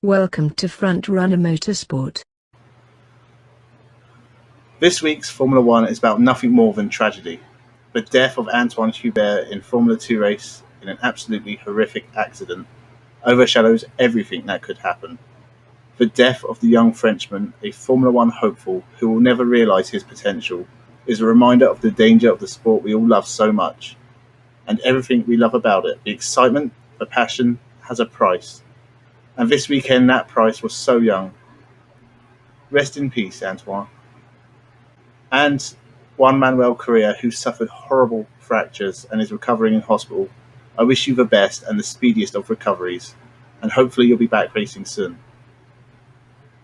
Welcome to Frontrunner Motorsport. This week's Formula One is about nothing more than tragedy. The death of Antoine Hubert in Formula 2 race in an absolutely horrific accident overshadows everything that could happen. The death of the young Frenchman, a Formula One hopeful who will never realise his potential, is a reminder of the danger of the sport we all love so much. And everything we love about it, the excitement, the passion, has a price. And this weekend that price was so young. Rest in peace, Antoine. And Juan Manuel Correa, who suffered horrible fractures and is recovering in hospital. I wish you the best and the speediest of recoveries, and hopefully you'll be back racing soon.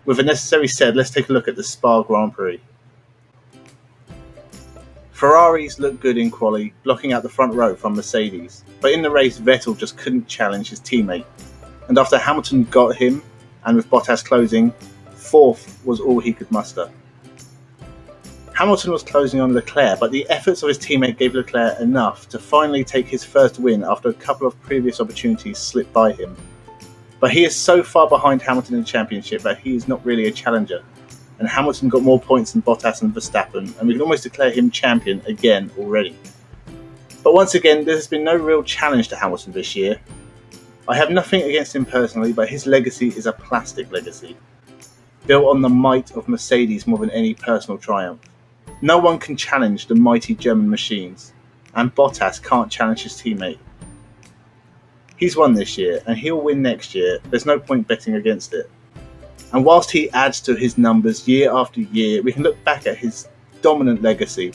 With the necessary said, let's take a look at the Spa Grand Prix. Ferraris looked good in quali, blocking out the front row from Mercedes, but in the race Vettel just couldn't challenge his teammate, and after Hamilton got him, and with Bottas closing, fourth was all he could muster. Hamilton was closing on Leclerc, but the efforts of his teammate gave Leclerc enough to finally take his first win after a couple of previous opportunities slipped by him. But he is so far behind Hamilton in the championship that he is not really a challenger, and Hamilton got more points than Bottas and Verstappen, and we can almost declare him champion again already. But once again, there has been no real challenge to Hamilton this year. I have nothing against him personally, but his legacy is a plastic legacy, built on the might of Mercedes more than any personal triumph. No one can challenge the mighty German machines, and Bottas can't challenge his teammate. He's won this year, and he'll win next year. There's no point betting against it. And whilst he adds to his numbers year after year, we can look back at his dominant legacy,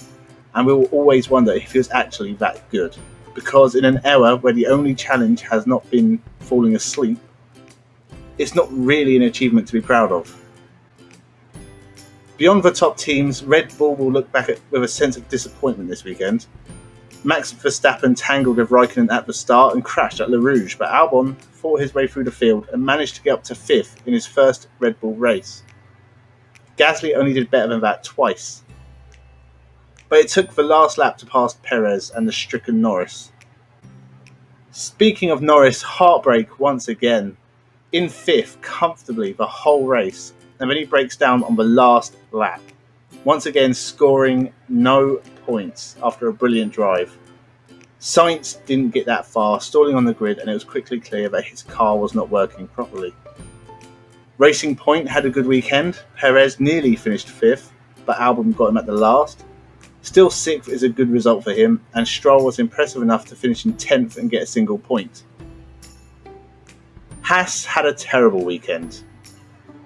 and we will always wonder if he was actually that good. Because in an era where the only challenge has not been falling asleep, it's not really an achievement to be proud of. Beyond the top teams, Red Bull will look back with a sense of disappointment this weekend. Max Verstappen tangled with Raikkonen at the start and crashed at Le Rouge, but Albon fought his way through the field and managed to get up to 5th in his first Red Bull race. Gasly only did better than that twice. But it took the last lap to pass Perez and the stricken Norris. Speaking of Norris, heartbreak once again. In 5th comfortably the whole race, and then he breaks down on the last lap, once again scoring no points after a brilliant drive. Sainz didn't get that far, stalling on the grid, and it was quickly clear that his car was not working properly. Racing Point had a good weekend. Perez nearly finished 5th, but Albon got him at the last. Still 6th is a good result for him, and Stroll was impressive enough to finish in 10th and get a single point. Haas had a terrible weekend,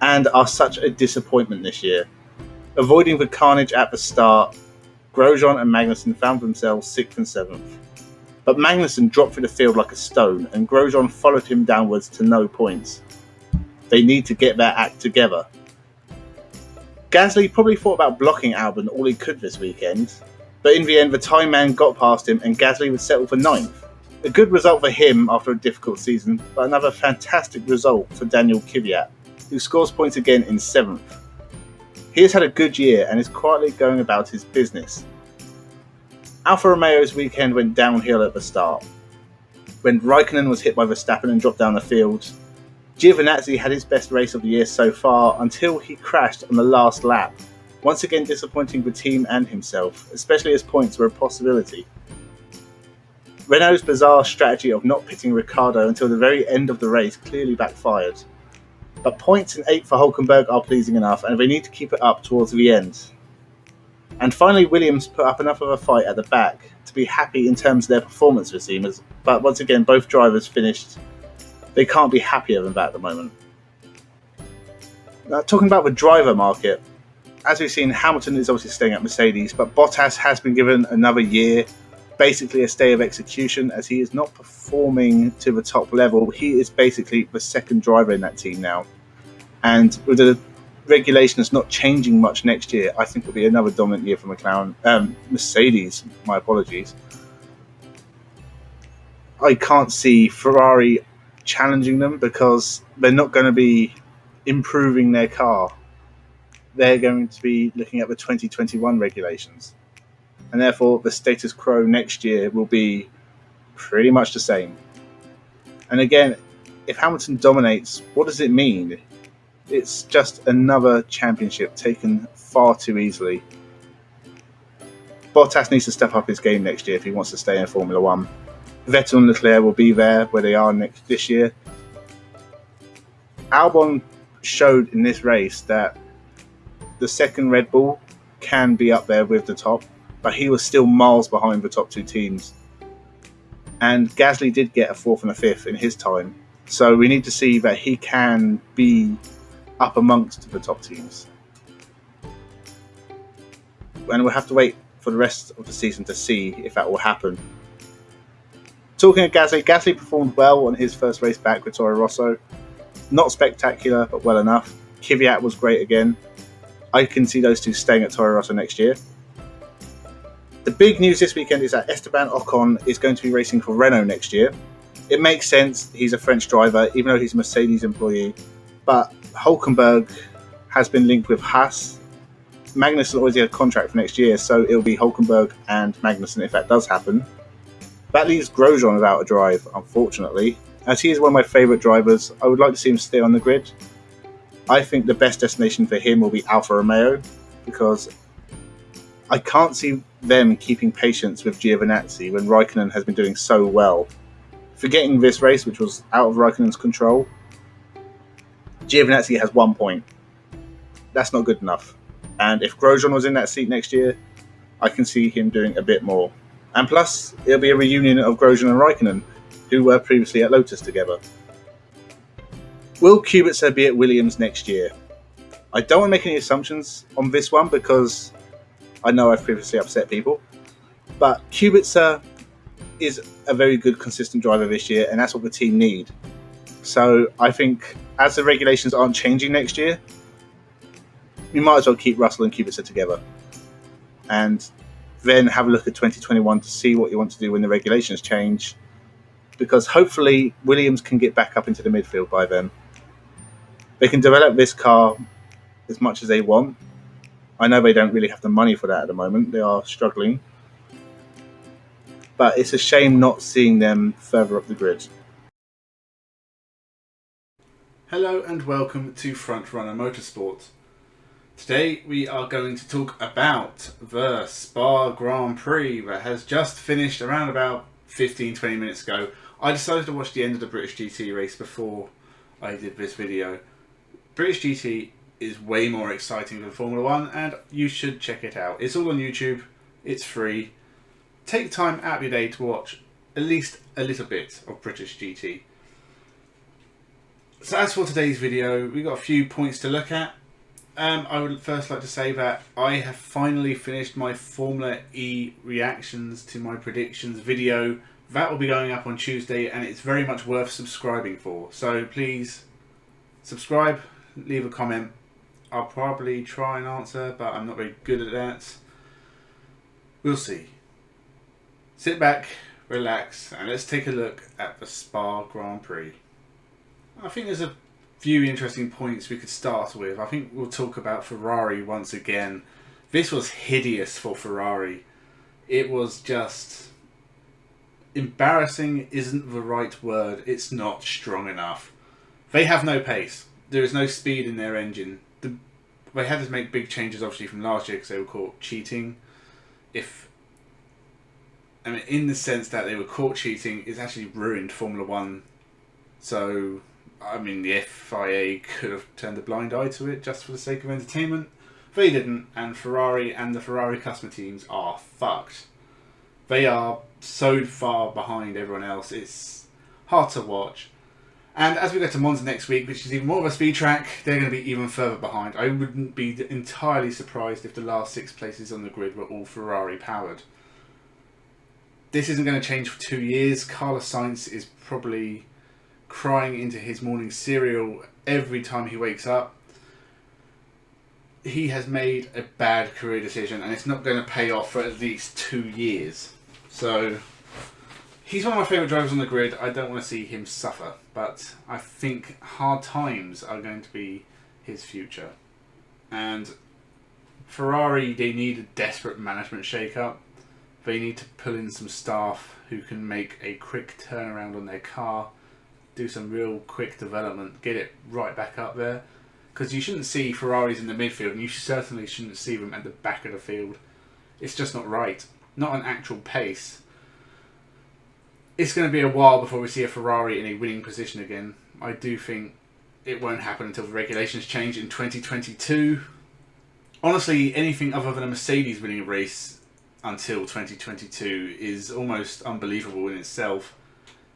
and are such a disappointment this year. Avoiding the carnage at the start, Grosjean and Magnussen found themselves 6th and 7th. But Magnussen dropped through the field like a stone, and Grosjean followed him downwards to no points. They need to get their act together. Gasly probably thought about blocking Albon all he could this weekend, but in the end the time man got past him and Gasly would settle for 9th. A good result for him after a difficult season, but another fantastic result for Daniel Kvyat, who scores points again in 7th. He has had a good year and is quietly going about his business. Alfa Romeo's weekend went downhill at the start. When Raikkonen was hit by Verstappen and dropped down the field, Giovinazzi had his best race of the year so far until he crashed on the last lap, once again disappointing the team and himself, especially as points were a possibility. Renault's bizarre strategy of not pitting Ricciardo until the very end of the race clearly backfired. But points in 8th for Hülkenberg are pleasing enough, and they need to keep it up towards the end. And finally, Williams put up enough of a fight at the back to be happy in terms of their performance this season, but once again, both drivers finished. They can't be happier than that at the moment. Now, talking about the driver market, as we've seen, Hamilton is obviously staying at Mercedes, but Bottas has been given another year, basically a stay of execution, as he is not performing to the top level. He is basically the second driver in that team now. And with the regulations not changing much next year, I think it'll be another dominant year for Mercedes, my apologies. I can't see Ferrari challenging them because they're not going to be improving their car. They're going to be looking at the 2021 regulations. And therefore, the status quo next year will be pretty much the same. And again, if Hamilton dominates, what does it mean? It's just another championship taken far too easily. Bottas needs to step up his game next year if he wants to stay in Formula 1. Vettel and Leclerc will be there where they are this year. Albon showed in this race that the second Red Bull can be up there with the top, but he was still miles behind the top two teams. And Gasly did get a fourth and a fifth in his time, so we need to see that he can be up amongst the top teams. And we'll have to wait for the rest of the season to see if that will happen. Talking of Gasly, Gasly performed well on his first race back with Toro Rosso. Not spectacular, but well enough. Kvyat was great again. I can see those two staying at Toro Rosso next year. The big news this weekend is that Esteban Ocon is going to be racing for Renault next year. It makes sense, he's a French driver, even though he's a Mercedes employee. But Hulkenberg has been linked with Haas. Magnussen already had a contract for next year, so it'll be Hulkenberg and Magnussen if that does happen. That leaves Grosjean without a drive, unfortunately. As he is one of my favourite drivers, I would like to see him stay on the grid. I think the best destination for him will be Alfa Romeo, because I can't see them keeping patience with Giovinazzi when Raikkonen has been doing so well. Forgetting this race, which was out of Raikkonen's control, Giovinazzi has 1 point. That's not good enough. And if Grosjean was in that seat next year, I can see him doing a bit more. And plus, it'll be a reunion of Grosjean and Raikkonen, who were previously at Lotus together. Will Kubica be at Williams next year? I don't want to make any assumptions on this one because I know I've previously upset people. But Kubica is a very good, consistent driver this year, and that's what the team need. So I think as the regulations aren't changing next year, we might as well keep Russell and Kubica together. And then have a look at 2021 to see what you want to do when the regulations change. Because hopefully Williams can get back up into the midfield by then. They can develop this car as much as they want. I know they don't really have the money for that at the moment. They are struggling. But it's a shame not seeing them further up the grid. Hello and welcome to Frontrunner Motorsport. Today we are going to talk about the Spa Grand Prix that has just finished around about 15-20 minutes ago. I decided to watch the end of the British GT race before I did this video. British GT is way more exciting than Formula 1 and you should check it out. It's all on YouTube, it's free. Take time out of your day to watch at least a little bit of British GT. So as for today's video, we've got a few points to look at. I would first like to say that I have finally finished my Formula E reactions to my predictions video. That will be going up on Tuesday and it's very much worth subscribing for. So please subscribe, leave a comment. I'll probably try and answer, but I'm not very good at that. We'll see. Sit back, relax, and let's take a look at the Spa Grand Prix. I think there's a few interesting points we could start with. I think we'll talk about Ferrari once again. This was hideous for Ferrari. It was just embarrassing isn't the right word. It's not strong enough. They have no pace. There is no speed in their engine. They had to make big changes obviously from last year because they were caught cheating. In the sense that they were caught cheating, it's actually ruined Formula 1. So the FIA could have turned a blind eye to it just for the sake of entertainment. They didn't, and Ferrari and the Ferrari customer teams are fucked. They are so far behind everyone else, it's hard to watch. And as we go to Monza next week, which is even more of a speed track, they're going to be even further behind. I wouldn't be entirely surprised if the last 6 places on the grid were all Ferrari powered. This isn't going to change for 2 years. Carlos Sainz is probably crying into his morning cereal every time he wakes up. He has made a bad career decision and it's not going to pay off for at least 2 years. So he's one of my favourite drivers on the grid. I don't want to see him suffer, but I think hard times are going to be his future. And Ferrari, they need a desperate management shake-up. They need to pull in some staff who can make a quick turnaround on their car do some real quick development, get it right back up there. Because you shouldn't see Ferraris in the midfield, and you certainly shouldn't see them at the back of the field. It's just not right. Not an actual pace. It's going to be a while before we see a Ferrari in a winning position again. I do think it won't happen until the regulations change in 2022. Honestly, anything other than a Mercedes winning a race until 2022 is almost unbelievable in itself.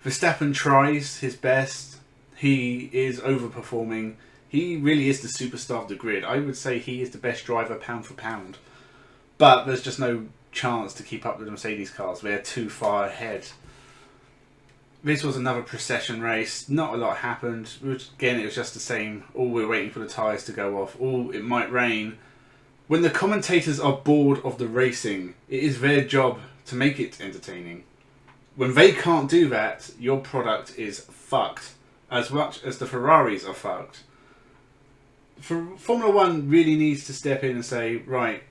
Verstappen tries his best. He is overperforming. He really is the superstar of the grid. I would say he is the best driver pound for pound. But there's just no chance to keep up with the Mercedes cars. They're too far ahead. This was another procession race. Not a lot happened. Again, it was just the same. All we're waiting for the tyres to go off. All it might rain. When the commentators are bored of the racing, it is their job to make it entertaining. When they can't do that, your product is fucked. As much as the Ferraris are fucked. Formula 1 really needs to step in and say, right,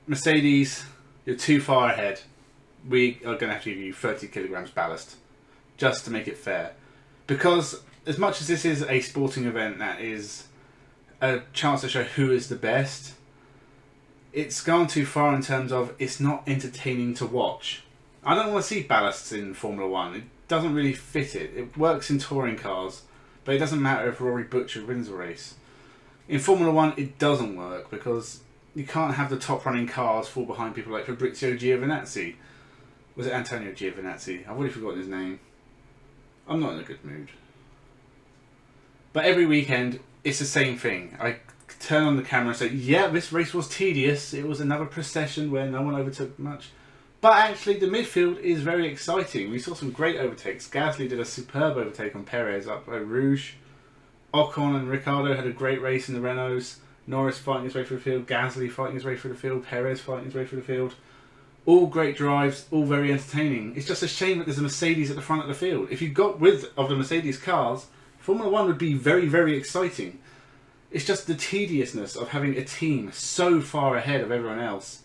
Mercedes, you're too far ahead. We are going to have to give you 30 kilograms ballast, just to make it fair. Because as much as this is a sporting event that is a chance to show who is the best, it's gone too far in terms of it's not entertaining to watch. I don't want to see ballasts in Formula 1. It doesn't really fit it. It works in touring cars, but it doesn't matter if Rory Butcher wins a race. In Formula 1, it doesn't work because you can't have the top running cars fall behind people like Fabrizio Giovinazzi. Was it Antonio Giovinazzi? I've already forgotten his name. I'm not in a good mood. But every weekend, it's the same thing. I turn on the camera and say, yeah, this race was tedious. It was another procession where no one overtook much. But actually, the midfield is very exciting. We saw some great overtakes. Gasly did a superb overtake on Perez up at Rouge. Ocon and Ricciardo had a great race in the Renaults. Norris fighting his way through the field. Gasly fighting his way through the field. Perez fighting his way through the field. All great drives, all very entertaining. It's just a shame that there's a Mercedes at the front of the field. If you got rid of the Mercedes cars, Formula 1 would be very, very exciting. It's just the tediousness of having a team so far ahead of everyone else.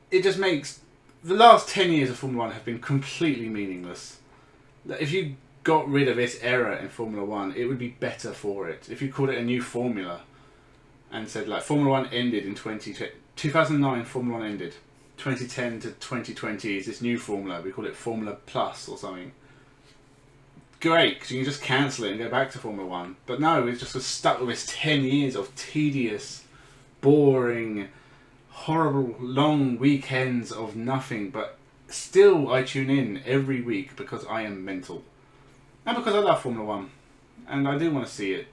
It just makes... The last 10 years of Formula 1 have been completely meaningless. If you got rid of this era in Formula 1, it would be better for it. If you called it a new formula and said, like, Formula 1 ended in 2009, Formula 1 ended. 2010 to 2020 is this new formula. We call it Formula Plus or something. Great, because you can just cancel it and go back to Formula 1. But no, it's just stuck with this 10 years of tedious, boring, horrible, long weekends of nothing. But still, I tune in every week because I am mental. And because I love Formula 1. And I do want to see it.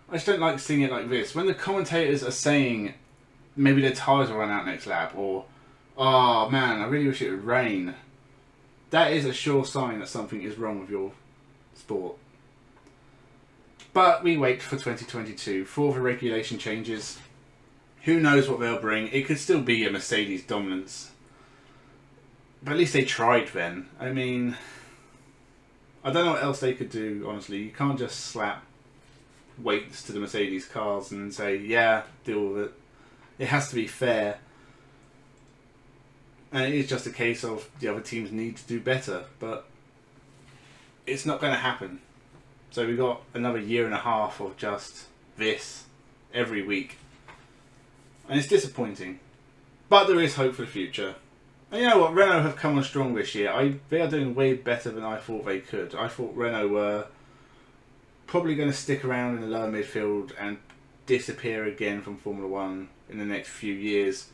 I just don't like seeing it like this. When the commentators are saying maybe their tyres will run out next lap, or, oh man, I really wish it would rain. That is a sure sign that something is wrong with your sport. But we wait for 2022 for the regulation changes. Who knows what they'll bring. It could still be a Mercedes dominance. But at least they tried then. I mean, I don't know what else they could do, honestly. You can't just slap weights to the Mercedes cars and say, yeah, deal with it. It has to be fair. And it is just a case of the other teams need to do better. But it's not going to happen. So we've got another year and a half of just this every week. And it's disappointing. But there is hope for the future. And you know what? Renault have come on strong this year. They are doing way better than I thought they could. I thought Renault were probably going to stick around in the lower midfield and disappear again from Formula 1 in the next few years.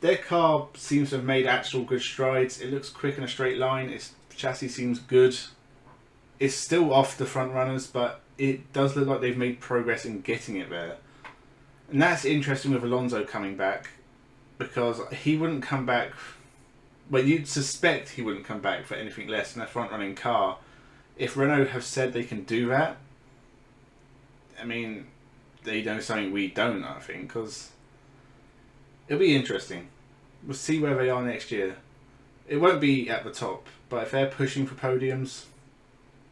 Their car seems to have made actual good strides. It looks quick in a straight line. Its chassis seems good. It's still off the front runners, but it does look like they've made progress in getting it there. And that's interesting with Alonso coming back, because he wouldn't come back... Well, you'd suspect he wouldn't come back for anything less than a front-running car. If Renault have said they can do that, I mean, they know something we don't, I think, because it'll be interesting. We'll see where they are next year. It won't be at the top, but if they're pushing for podiums,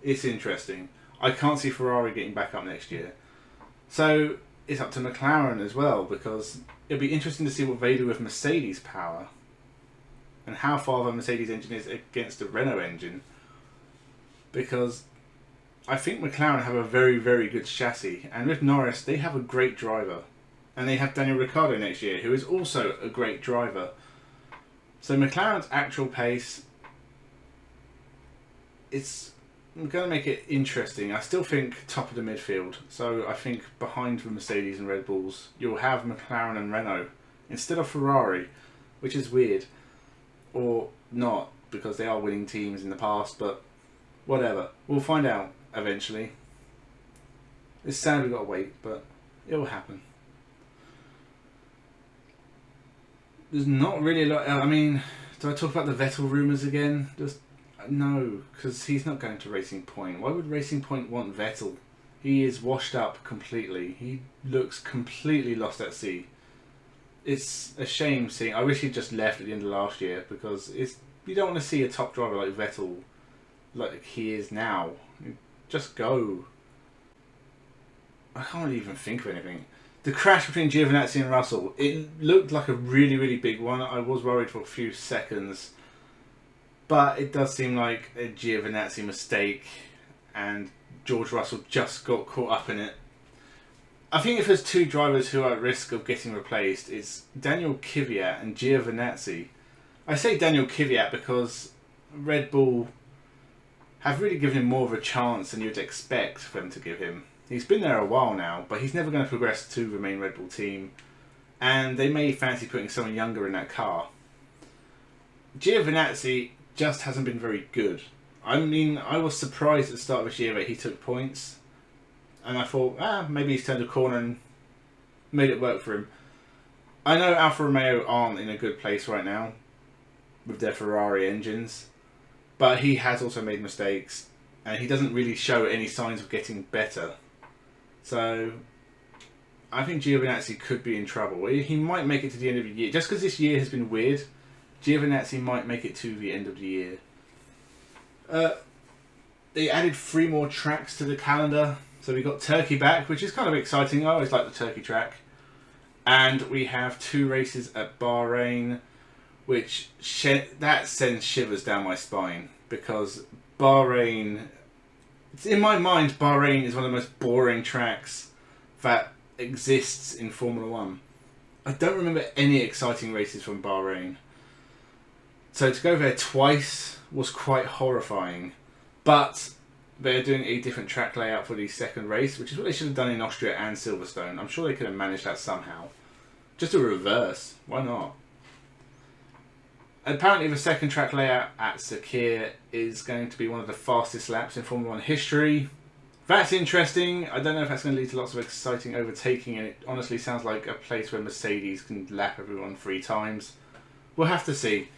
it's interesting. I can't see Ferrari getting back up next year. So it's up to McLaren as well, because it'll be interesting to see what they do with Mercedes power and how far the Mercedes engine is against the Renault engine. because I think McLaren have a very, very good chassis, and with Norris, they have a great driver. And they have Daniel Ricciardo next year, who is also a great driver. So McLaren's actual pace, it's going to make it interesting. I still think top of the midfield. So I think behind the Mercedes and Red Bulls, you'll have McLaren and Renault instead of Ferrari, which is weird. Or not, because they are winning teams in the past, but whatever. We'll find out eventually. It's sad we've got to wait, but it will happen. There's not really a lot. I mean, do I talk about the Vettel rumours again? Just no, because he's not going to Racing Point. Why would Racing Point want Vettel? He is washed up completely. He looks completely lost at sea. It's a shame seeing. I wish he'd just left at the end of last year, because you don't want to see a top driver like Vettel like he is now. Just go. I can't even think of anything. The crash between Giovinazzi and Russell, it looked like a really, really big one. I was worried for a few seconds. But it does seem like a Giovinazzi mistake, and George Russell just got caught up in it. I think if there's two drivers who are at risk of getting replaced, it's Daniel Kvyat and Giovinazzi. I say Daniel Kvyat because Red Bull have really given him more of a chance than you'd expect for them to give him. He's been there a while now, but he's never going to progress to the main Red Bull team. And they may fancy putting someone younger in that car. Giovinazzi just hasn't been very good. I mean, I was surprised at the start of this year that he took points. And I thought, maybe he's turned a corner and made it work for him. I know Alfa Romeo aren't in a good place right now with their Ferrari engines. But he has also made mistakes. And he doesn't really show any signs of getting better. So, I think Giovinazzi could be in trouble. He might make it to the end of the year. Just because this year has been weird, Giovinazzi might make it to the end of the year. They added 3 more tracks to the calendar. So we got Turkey back, which is kind of exciting. I always like the Turkey track. And we have 2 races at Bahrain, which that sends shivers down my spine. Because Bahrain... in my mind, Bahrain is one of the most boring tracks that exists in Formula 1. I don't remember any exciting races from Bahrain. So to go there twice was quite horrifying. But they're doing a different track layout for the second race, which is what they should have done in Austria and Silverstone. I'm sure they could have managed that somehow. Just a reverse. Why not? Apparently the second track layout at Sakir is going to be one of the fastest laps in Formula 1 history. That's interesting. I don't know if that's going to lead to lots of exciting overtaking, and it honestly sounds like a place where Mercedes can lap everyone 3 times. We'll have to see.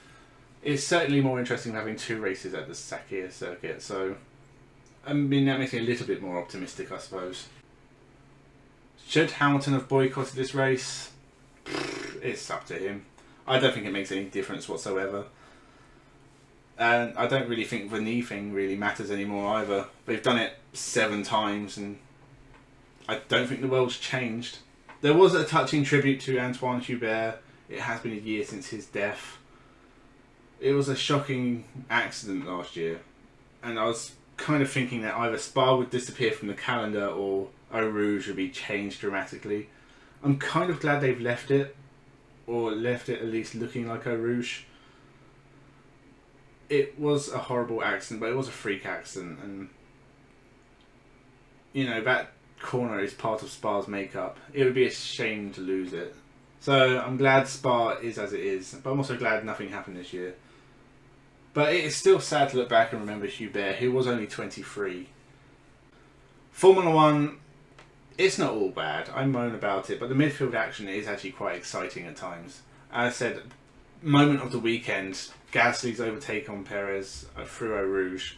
It's certainly more interesting than having 2 races at the Sakir circuit, so I mean, that makes me a little bit more optimistic, I suppose. Should Hamilton have boycotted this race? It's up to him. I don't think it makes any difference whatsoever. And I don't really think the knee thing really matters anymore either. They've done it 7 times and I don't think the world's changed. There was a touching tribute to Antoine Hubert. It has been a year since his death. It was a shocking accident last year. And I was kind of thinking that either Spa would disappear from the calendar or Eau Rouge would be changed dramatically. I'm kind of glad they've left it. Or left it at least looking like Eau Rouge. It was a horrible accident, but it was a freak accident, and you know, that corner is part of Spa's makeup. It would be a shame to lose it. So I'm glad Spa is as it is, but I'm also glad nothing happened this year. But it is still sad to look back and remember Hubert, who was only 23. Formula 1, it's not all bad. I moan about it, but the midfield action is actually quite exciting at times. As I said, moment of the weekend, Gasly's overtake on Perez through Eau Rouge.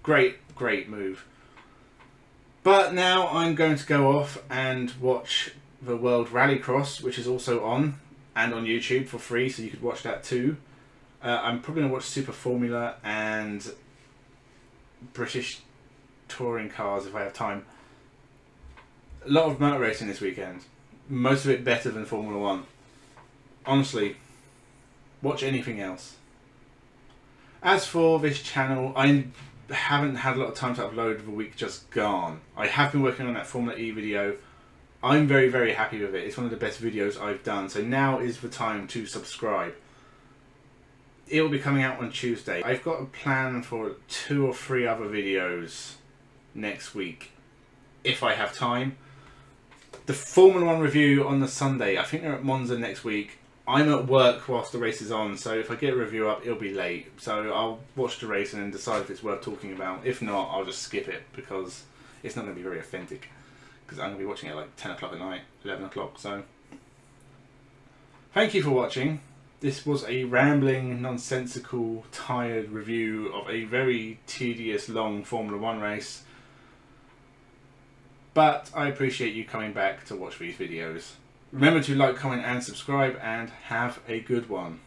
Great move. But now I'm going to go off and watch the World Rallycross, which is also on, and on YouTube for free, so you could watch that too. I'm probably going to watch Super Formula and British touring cars if I have time. A lot of motor racing this weekend. Most of it better than Formula 1. Honestly, watch anything else. As for this channel, I haven't had a lot of time to upload the week just gone. I have been working on that Formula E video. I'm very, very happy with it. It's one of the best videos I've done. So now is the time to subscribe. It will be coming out on Tuesday. I've got a plan for 2 or 3 other videos next week, if I have time. The Formula 1 review on the Sunday, I think they're at Monza next week. I'm at work whilst the race is on, so if I get a review up, it'll be late. So I'll watch the race and then decide if it's worth talking about. If not, I'll just skip it, because it's not going to be very authentic. Because I'm going to be watching it like 10 o'clock at night, 11 o'clock, so... Thank you for watching. This was a rambling, nonsensical, tired review of a very tedious, long Formula 1 race. But I appreciate you coming back to watch these videos. Remember to like, comment and subscribe, and have a good one.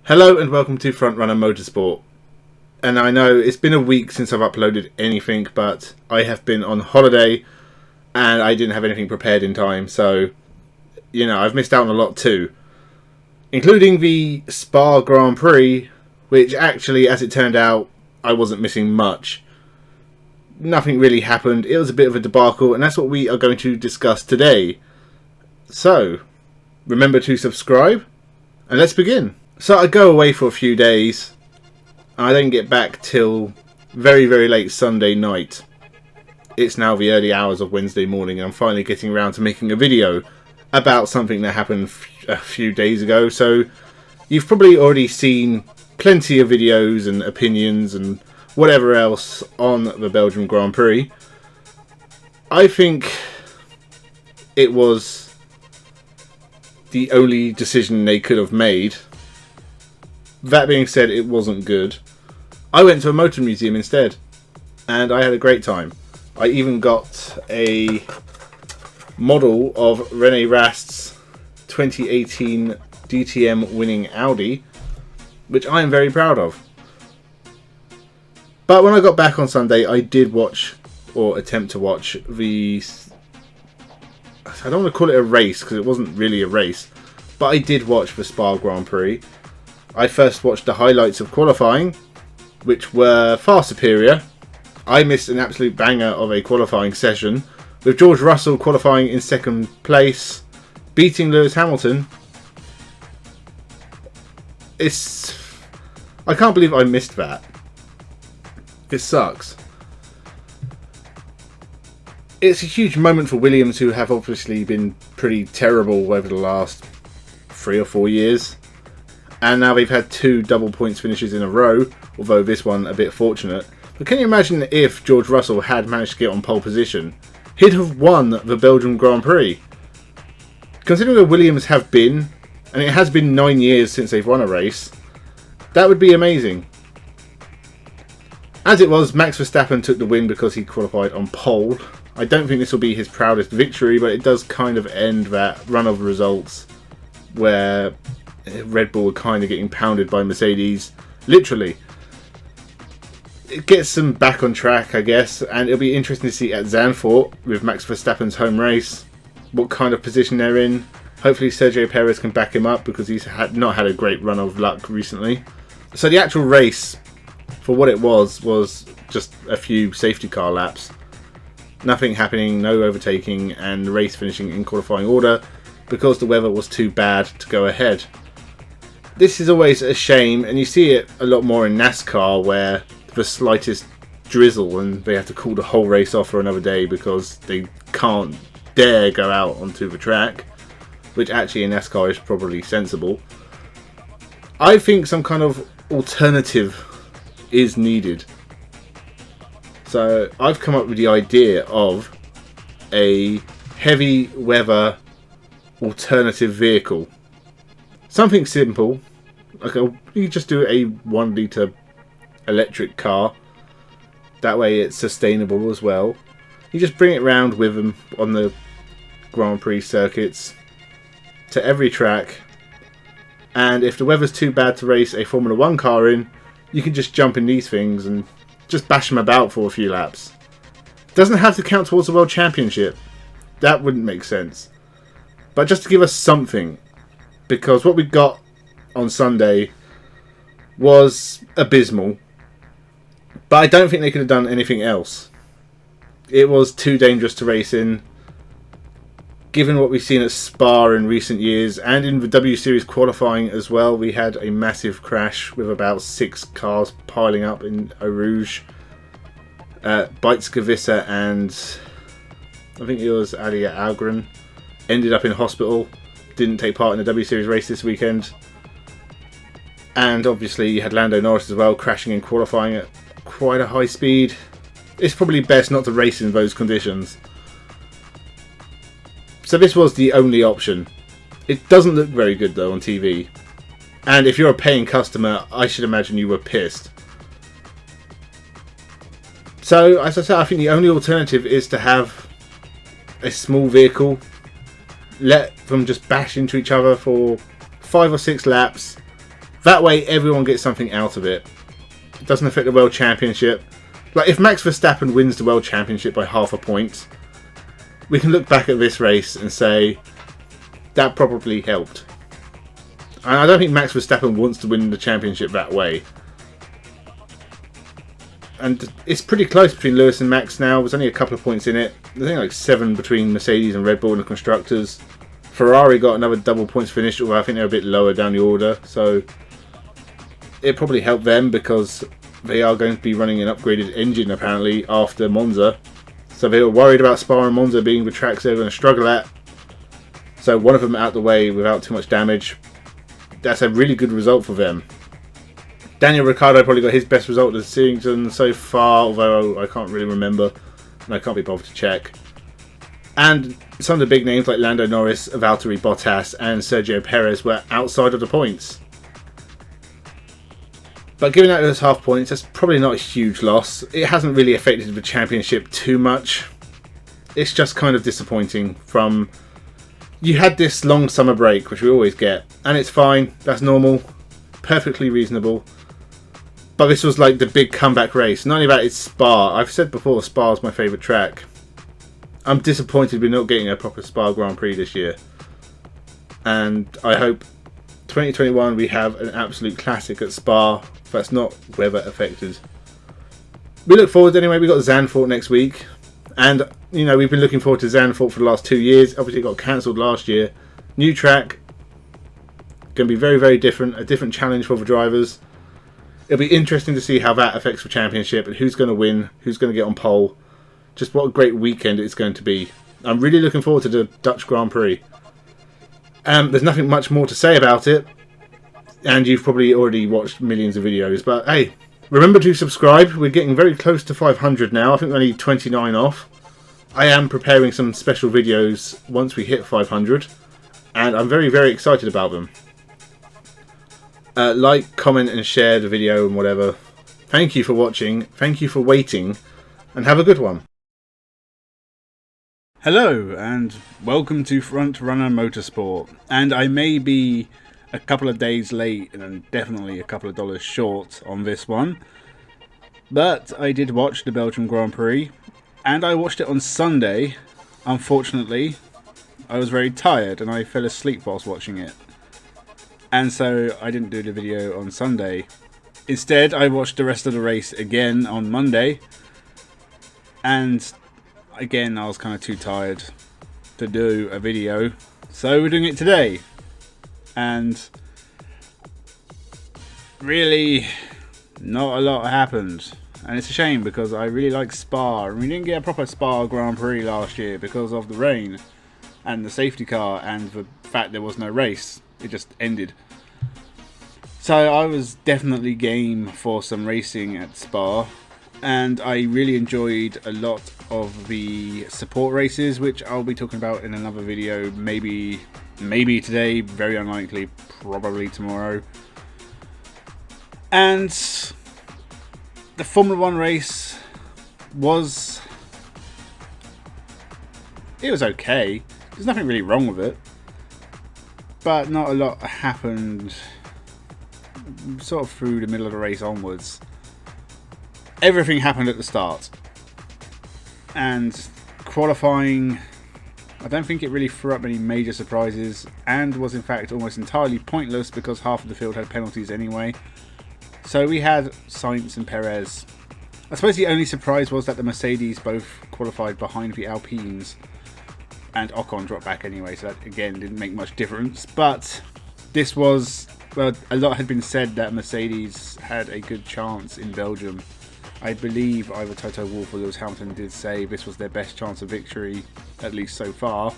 Hello and welcome to Frontrunner Motorsport. And I know it's been a week since I've uploaded anything, but I have been on holiday and I didn't have anything prepared in time, so you know, I've missed out on a lot too. Including the Spa Grand Prix, which actually, as it turned out, I wasn't missing much. Nothing really happened. It was a bit of a debacle, and that's what we are going to discuss today. So, remember to subscribe, and let's begin. So I go away for a few days. I then get back till very, very late Sunday night. It's now the early hours of Wednesday morning, and I'm finally getting around to making a video about something that happened a few days ago. So you've probably already seen plenty of videos and opinions and whatever else on the Belgian Grand Prix. I think it was the only decision they could have made. That being said, it wasn't good. I went to a motor museum instead, and I had a great time. I even got a model of Rene Rast's 2018 DTM winning Audi, which I am very proud of. But when I got back on Sunday, I did watch, or attempt to watch, the... I don't want to call it a race, because it wasn't really a race, but I did watch the Spa Grand Prix. I first watched the highlights of qualifying, which were far superior. I missed an absolute banger of a qualifying session, with George Russell qualifying in second place, beating Lewis Hamilton. I can't believe I missed that. It sucks. It's a huge moment for Williams, who have obviously been pretty terrible over the last 3 or 4 years. And now they've had 2 double points finishes in a row, although this one a bit fortunate. But can you imagine if George Russell had managed to get on pole position? He'd have won the Belgian Grand Prix. Considering where Williams have been, and it has been 9 years since they've won a race, that would be amazing. As it was, Max Verstappen took the win because he qualified on pole. I don't think this will be his proudest victory, but it does kind of end that run of results where Red Bull were kind of getting pounded by Mercedes, literally. It gets them back on track, I guess, and it'll be interesting to see at Zandvoort, with Max Verstappen's home race, what kind of position they're in. Hopefully Sergio Perez can back him up, because he's not had a great run of luck recently. So the actual race, for what it was just a few safety car laps. Nothing happening, no overtaking, and the race finishing in qualifying order, because the weather was too bad to go ahead. This is always a shame, and you see it a lot more in NASCAR, where the slightest drizzle and they have to call the whole race off for another day because they can't dare go out onto the track, which actually in NASCAR is probably sensible. I think some kind of alternative is needed. So I've come up with the idea of a heavy weather alternative vehicle. Something simple. Like you just do a 1 litre electric car. That way it's sustainable as well. You just bring it round with them on the Grand Prix circuits to every track. And if the weather's too bad to race a Formula 1 car in, you can just jump in these things and just bash them about for a few laps. Doesn't have to count towards the World Championship. That wouldn't make sense. But just to give us something. Because what we got on Sunday was abysmal. But I don't think they could have done anything else. It was too dangerous to race in. Given what we've seen at Spa in recent years, and in the W Series qualifying as well, we had a massive crash with about 6 cars piling up in Eau Rouge. Beitskavissa and I think it was Alia Algren ended up in hospital. Didn't take part in the W Series race this weekend. And obviously you had Lando Norris as well, crashing in qualifying at quite a high speed. It's probably best not to race in those conditions. So this was the only option. It doesn't look very good though on TV. And if you're a paying customer, I should imagine you were pissed. So, as I said, I think the only alternative is to have a small vehicle. Let them just bash into each other for 5 or 6 laps. That way everyone gets something out of it. It doesn't affect the World Championship. Like, if Max Verstappen wins the World Championship by half a point, we can look back at this race and say, that probably helped. And I don't think Max Verstappen wants to win the championship that way. And it's pretty close between Lewis and Max now. There's only a couple of points in it. I think like 7 between Mercedes and Red Bull in the constructors. Ferrari got another double points finish, although I think they're a bit lower down the order. So it probably helped them because they are going to be running an upgraded engine apparently after Monza. So they were worried about Spa and Monza being the tracks they were going to struggle at. So one of them out the way without too much damage. That's a really good result for them. Daniel Ricciardo probably got his best result of the season so far, although I can't really remember and I can't be bothered to check. And some of the big names like Lando Norris, Valtteri Bottas and Sergio Perez were outside of the points. But given out those half points, that's probably not a huge loss. It hasn't really affected the championship too much. It's just kind of disappointing from... You had this long summer break, which we always get, and it's fine, that's normal, perfectly reasonable. But this was like the big comeback race. Not only that, it's Spa. I've said before, Spa is my favourite track. I'm disappointed we're not getting a proper Spa Grand Prix this year. And I hope 2021 we have an absolute classic at Spa that's not weather affected. We look forward anyway. We've got Zandvoort next week. And, you know, we've been looking forward to Zandvoort for the last 2 years. Obviously it got cancelled last year. New track. Going to be very, very different. A different challenge for the drivers. It'll be interesting to see how that affects the championship and who's going to win, who's going to get on pole. Just what a great weekend it's going to be. I'm really looking forward to the Dutch Grand Prix. There's nothing much more to say about it. And you've probably already watched millions of videos. But hey, remember to subscribe. We're getting very close to 500 now. I think we're only 29 off. I am preparing some special videos once we hit 500. And I'm very, very excited about them. Like, comment and share the video and whatever. Thank you for watching. Thank you for waiting. And have a good one. Hello and welcome to Frontrunner Motorsport. And I may be a couple of days late and definitely a couple of dollars short on this one. But I did watch the Belgian Grand Prix. And I watched it on Sunday. Unfortunately, I was very tired and I fell asleep whilst watching it. And so I didn't do the video on Sunday. Instead, I watched the rest of the race again on Monday. And again, I was kind of too tired to do a video. So we're doing it today. And really, not a lot happened. And it's a shame because I really like Spa. And we didn't get a proper Spa Grand Prix last year because of the rain. And the safety car and the fact there was no race. It just ended. So I was definitely game for some racing at Spa, and I really enjoyed a lot of the support races, which I'll be talking about in another video, maybe today, very unlikely, probably tomorrow. And the Formula 1 race was okay. There's nothing really wrong with it. But not a lot happened sort of through the middle of the race onwards. Everything happened at the start. And qualifying, I don't think it really threw up any major surprises and was in fact almost entirely pointless because half of the field had penalties anyway. So we had Sainz and Perez. I suppose the only surprise was that the Mercedes both qualified behind the Alpines, and Ocon dropped back anyway, so that again didn't make much difference. But this was, well, a lot had been said that Mercedes had a good chance in Belgium. I believe either Toto Wolff or Lewis Hamilton did say this was their best chance of victory, at least so far.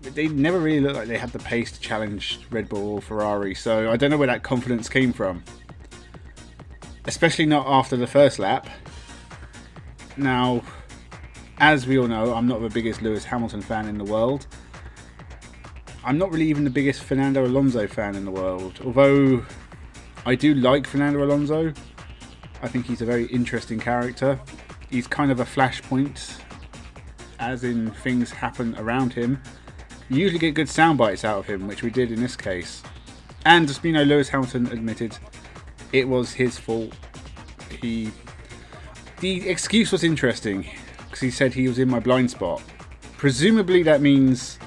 They never really looked like they had the pace to challenge Red Bull or Ferrari, so I don't know where that confidence came from. Especially not after the first lap. Now, as we all know, I'm not the biggest Lewis Hamilton fan in the world. I'm not really even the biggest Fernando Alonso fan in the world. Although, I do like Fernando Alonso. I think he's a very interesting character. He's kind of a flashpoint, as in things happen around him. You usually get good sound bites out of him, which we did in this case. And, you know, Lewis Hamilton admitted it was his fault. The excuse was interesting, because he said he was in my blind spot. Presumably that means,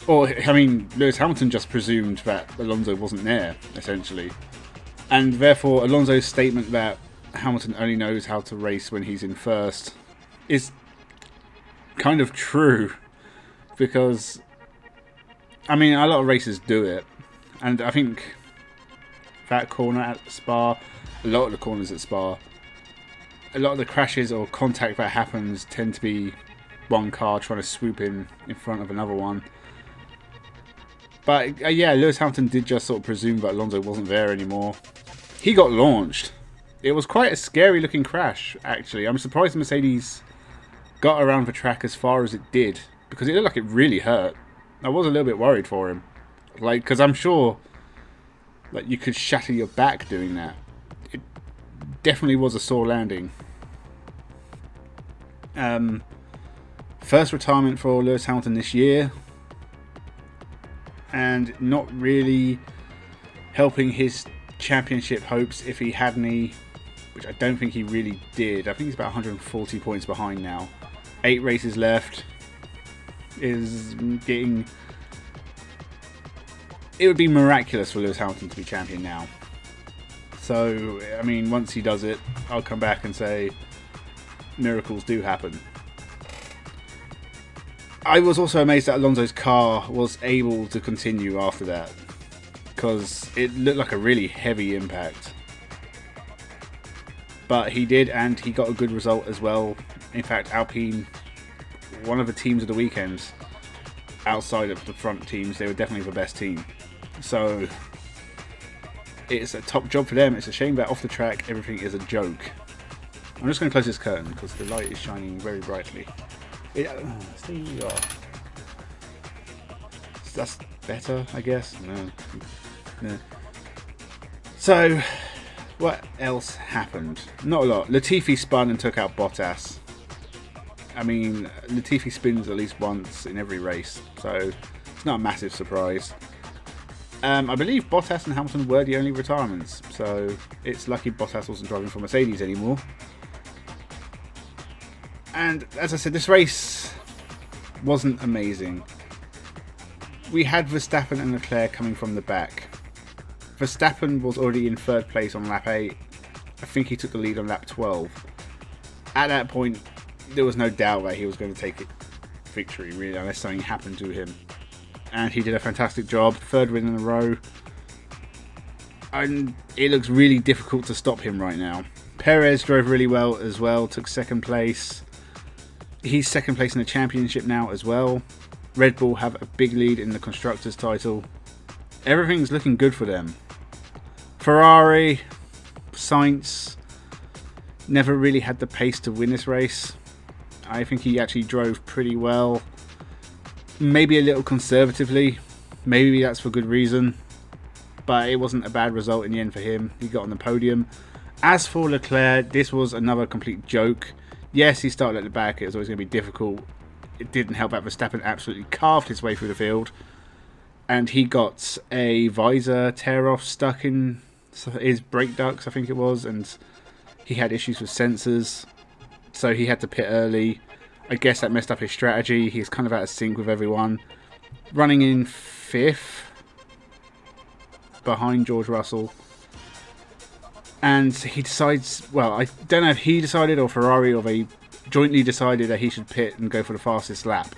Lewis Hamilton just presumed that Alonso wasn't there, essentially. And therefore, Alonso's statement that Hamilton only knows how to race when he's in first is kind of true. Because, a lot of racers do it. And I think that corner at Spa, a lot of the corners at Spa, a lot of the crashes or contact that happens tend to be one car trying to swoop in front of another one. But yeah, Lewis Hamilton did just sort of presume that Alonso wasn't there anymore. He got launched. It was quite a scary looking crash, actually. I'm surprised Mercedes got around the track as far as it did, because it looked like it really hurt. I was a little bit worried for him. Because I'm sure you could shatter your back doing that. It definitely was a sore landing. First retirement for Lewis Hamilton this year. And not really helping his championship hopes if he had any, which I don't think he really did. I think he's about 140 points behind now. 8 races left. Is getting... It would be miraculous for Lewis Hamilton to be champion now. So, once he does it, I'll come back and say miracles do happen. I was also amazed that Alonso's car was able to continue after that, because it looked like a really heavy impact. But he did, and he got a good result as well. In fact, Alpine, one of the teams of the weekend, outside of the front teams, they were definitely the best team. So it's a top job for them. It's a shame that off the track everything is a joke. I'm just going to close this curtain because the light is shining very brightly. That's better, I guess. No. So, what else happened? Not a lot. Latifi spun and took out Bottas. Latifi spins at least once in every race, so it's not a massive surprise. I believe Bottas and Hamilton were the only retirements, so it's lucky Bottas wasn't driving for Mercedes anymore. And as I said, this race wasn't amazing. We had Verstappen and Leclerc coming from the back. Verstappen was already in third place on lap 8. I think he took the lead on lap 12. At that point, there was no doubt that he was going to take victory, really, unless something happened to him. And he did a fantastic job. 3rd win in a row. And it looks really difficult to stop him right now. Perez drove really well as well. Took 2nd place. He's 2nd place in the championship now as well. Red Bull have a big lead in the Constructors' title. Everything's looking good for them. Ferrari, Sainz, never really had the pace to win this race. I think he actually drove pretty well. Maybe a little conservatively. Maybe that's for good reason. But it wasn't a bad result in the end for him. He got on the podium. As for Leclerc, this was another complete joke. Yes, he started at the back. It was always going to be difficult. It didn't help that Verstappen absolutely carved his way through the field. And he got a visor tear-off stuck in his brake ducts, I think it was. And he had issues with sensors. So he had to pit early. I guess that messed up his strategy. He's kind of out of sync with everyone. Running in 5th behind George Russell. And he decides, well, I don't know if he decided or Ferrari or they jointly decided that he should pit and go for the fastest lap.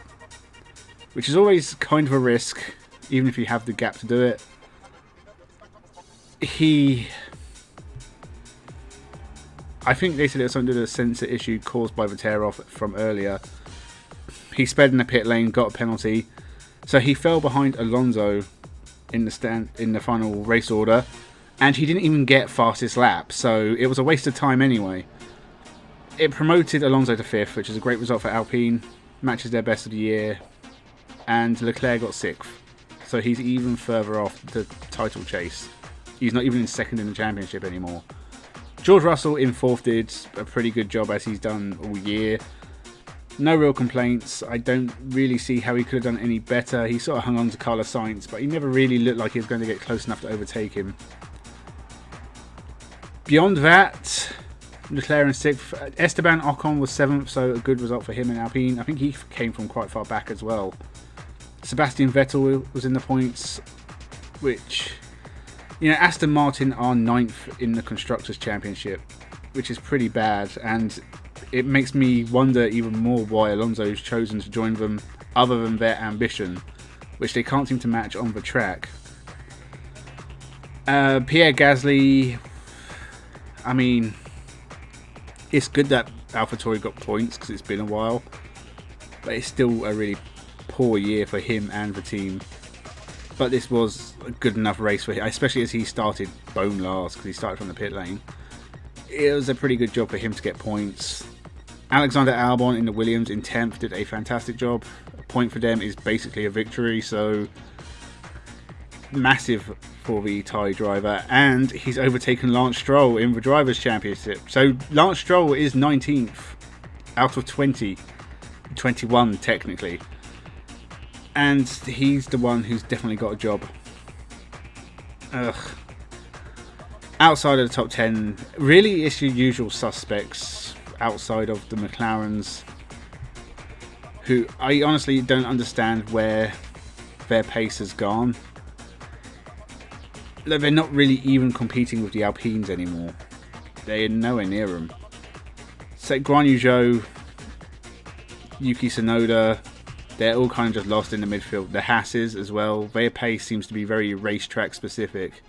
Which is always kind of a risk, even if you have the gap to do it. I think they said it was something to do with a sensor issue caused by the tear-off from earlier. He sped in the pit lane, got a penalty. So he fell behind Alonso in the final race order. And he didn't even get fastest lap, so it was a waste of time anyway. It promoted Alonso to 5th, which is a great result for Alpine. Matches their best of the year. And Leclerc got 6th. So he's even further off the title chase. He's not even in 2nd in the championship anymore. George Russell in 4th did a pretty good job as he's done all year. No real complaints. I don't really see how he could have done any better. He sort of hung on to Carlos Sainz, but he never really looked like he was going to get close enough to overtake him. Beyond that, Leclerc in 6th. Esteban Ocon was 7th, so a good result for him in Alpine. I think he came from quite far back as well. Sebastian Vettel was in the points, which, you know, Aston Martin are 9th in the Constructors' Championship, which is pretty bad, and it makes me wonder even more why Alonso's chosen to join them, other than their ambition, which they can't seem to match on the track. Pierre Gasly, I mean, it's good that AlphaTauri got points because it's been a while, but it's still a really poor year for him and the team. But this was a good enough race for him, especially as he started bone last because he started from the pit lane. It was a pretty good job for him to get points. Alexander Albon in the Williams in 10th did a fantastic job. A point for them is basically a victory, so massive for the Thai driver. And he's overtaken Lance Stroll in the Drivers' Championship. So Lance Stroll is 19th out of 20. 21 technically. And he's the one who's definitely got a job. Ugh. Outside of the top 10, really it's your usual suspects outside of the McLarens, who I honestly don't understand where their pace has gone. They're not really even competing with the Alpines anymore. They're nowhere near them. So Guan Yu Zhou, Yuki Tsunoda, they're all kind of just lost in the midfield. The Hasses as well, their pace seems to be very racetrack specific.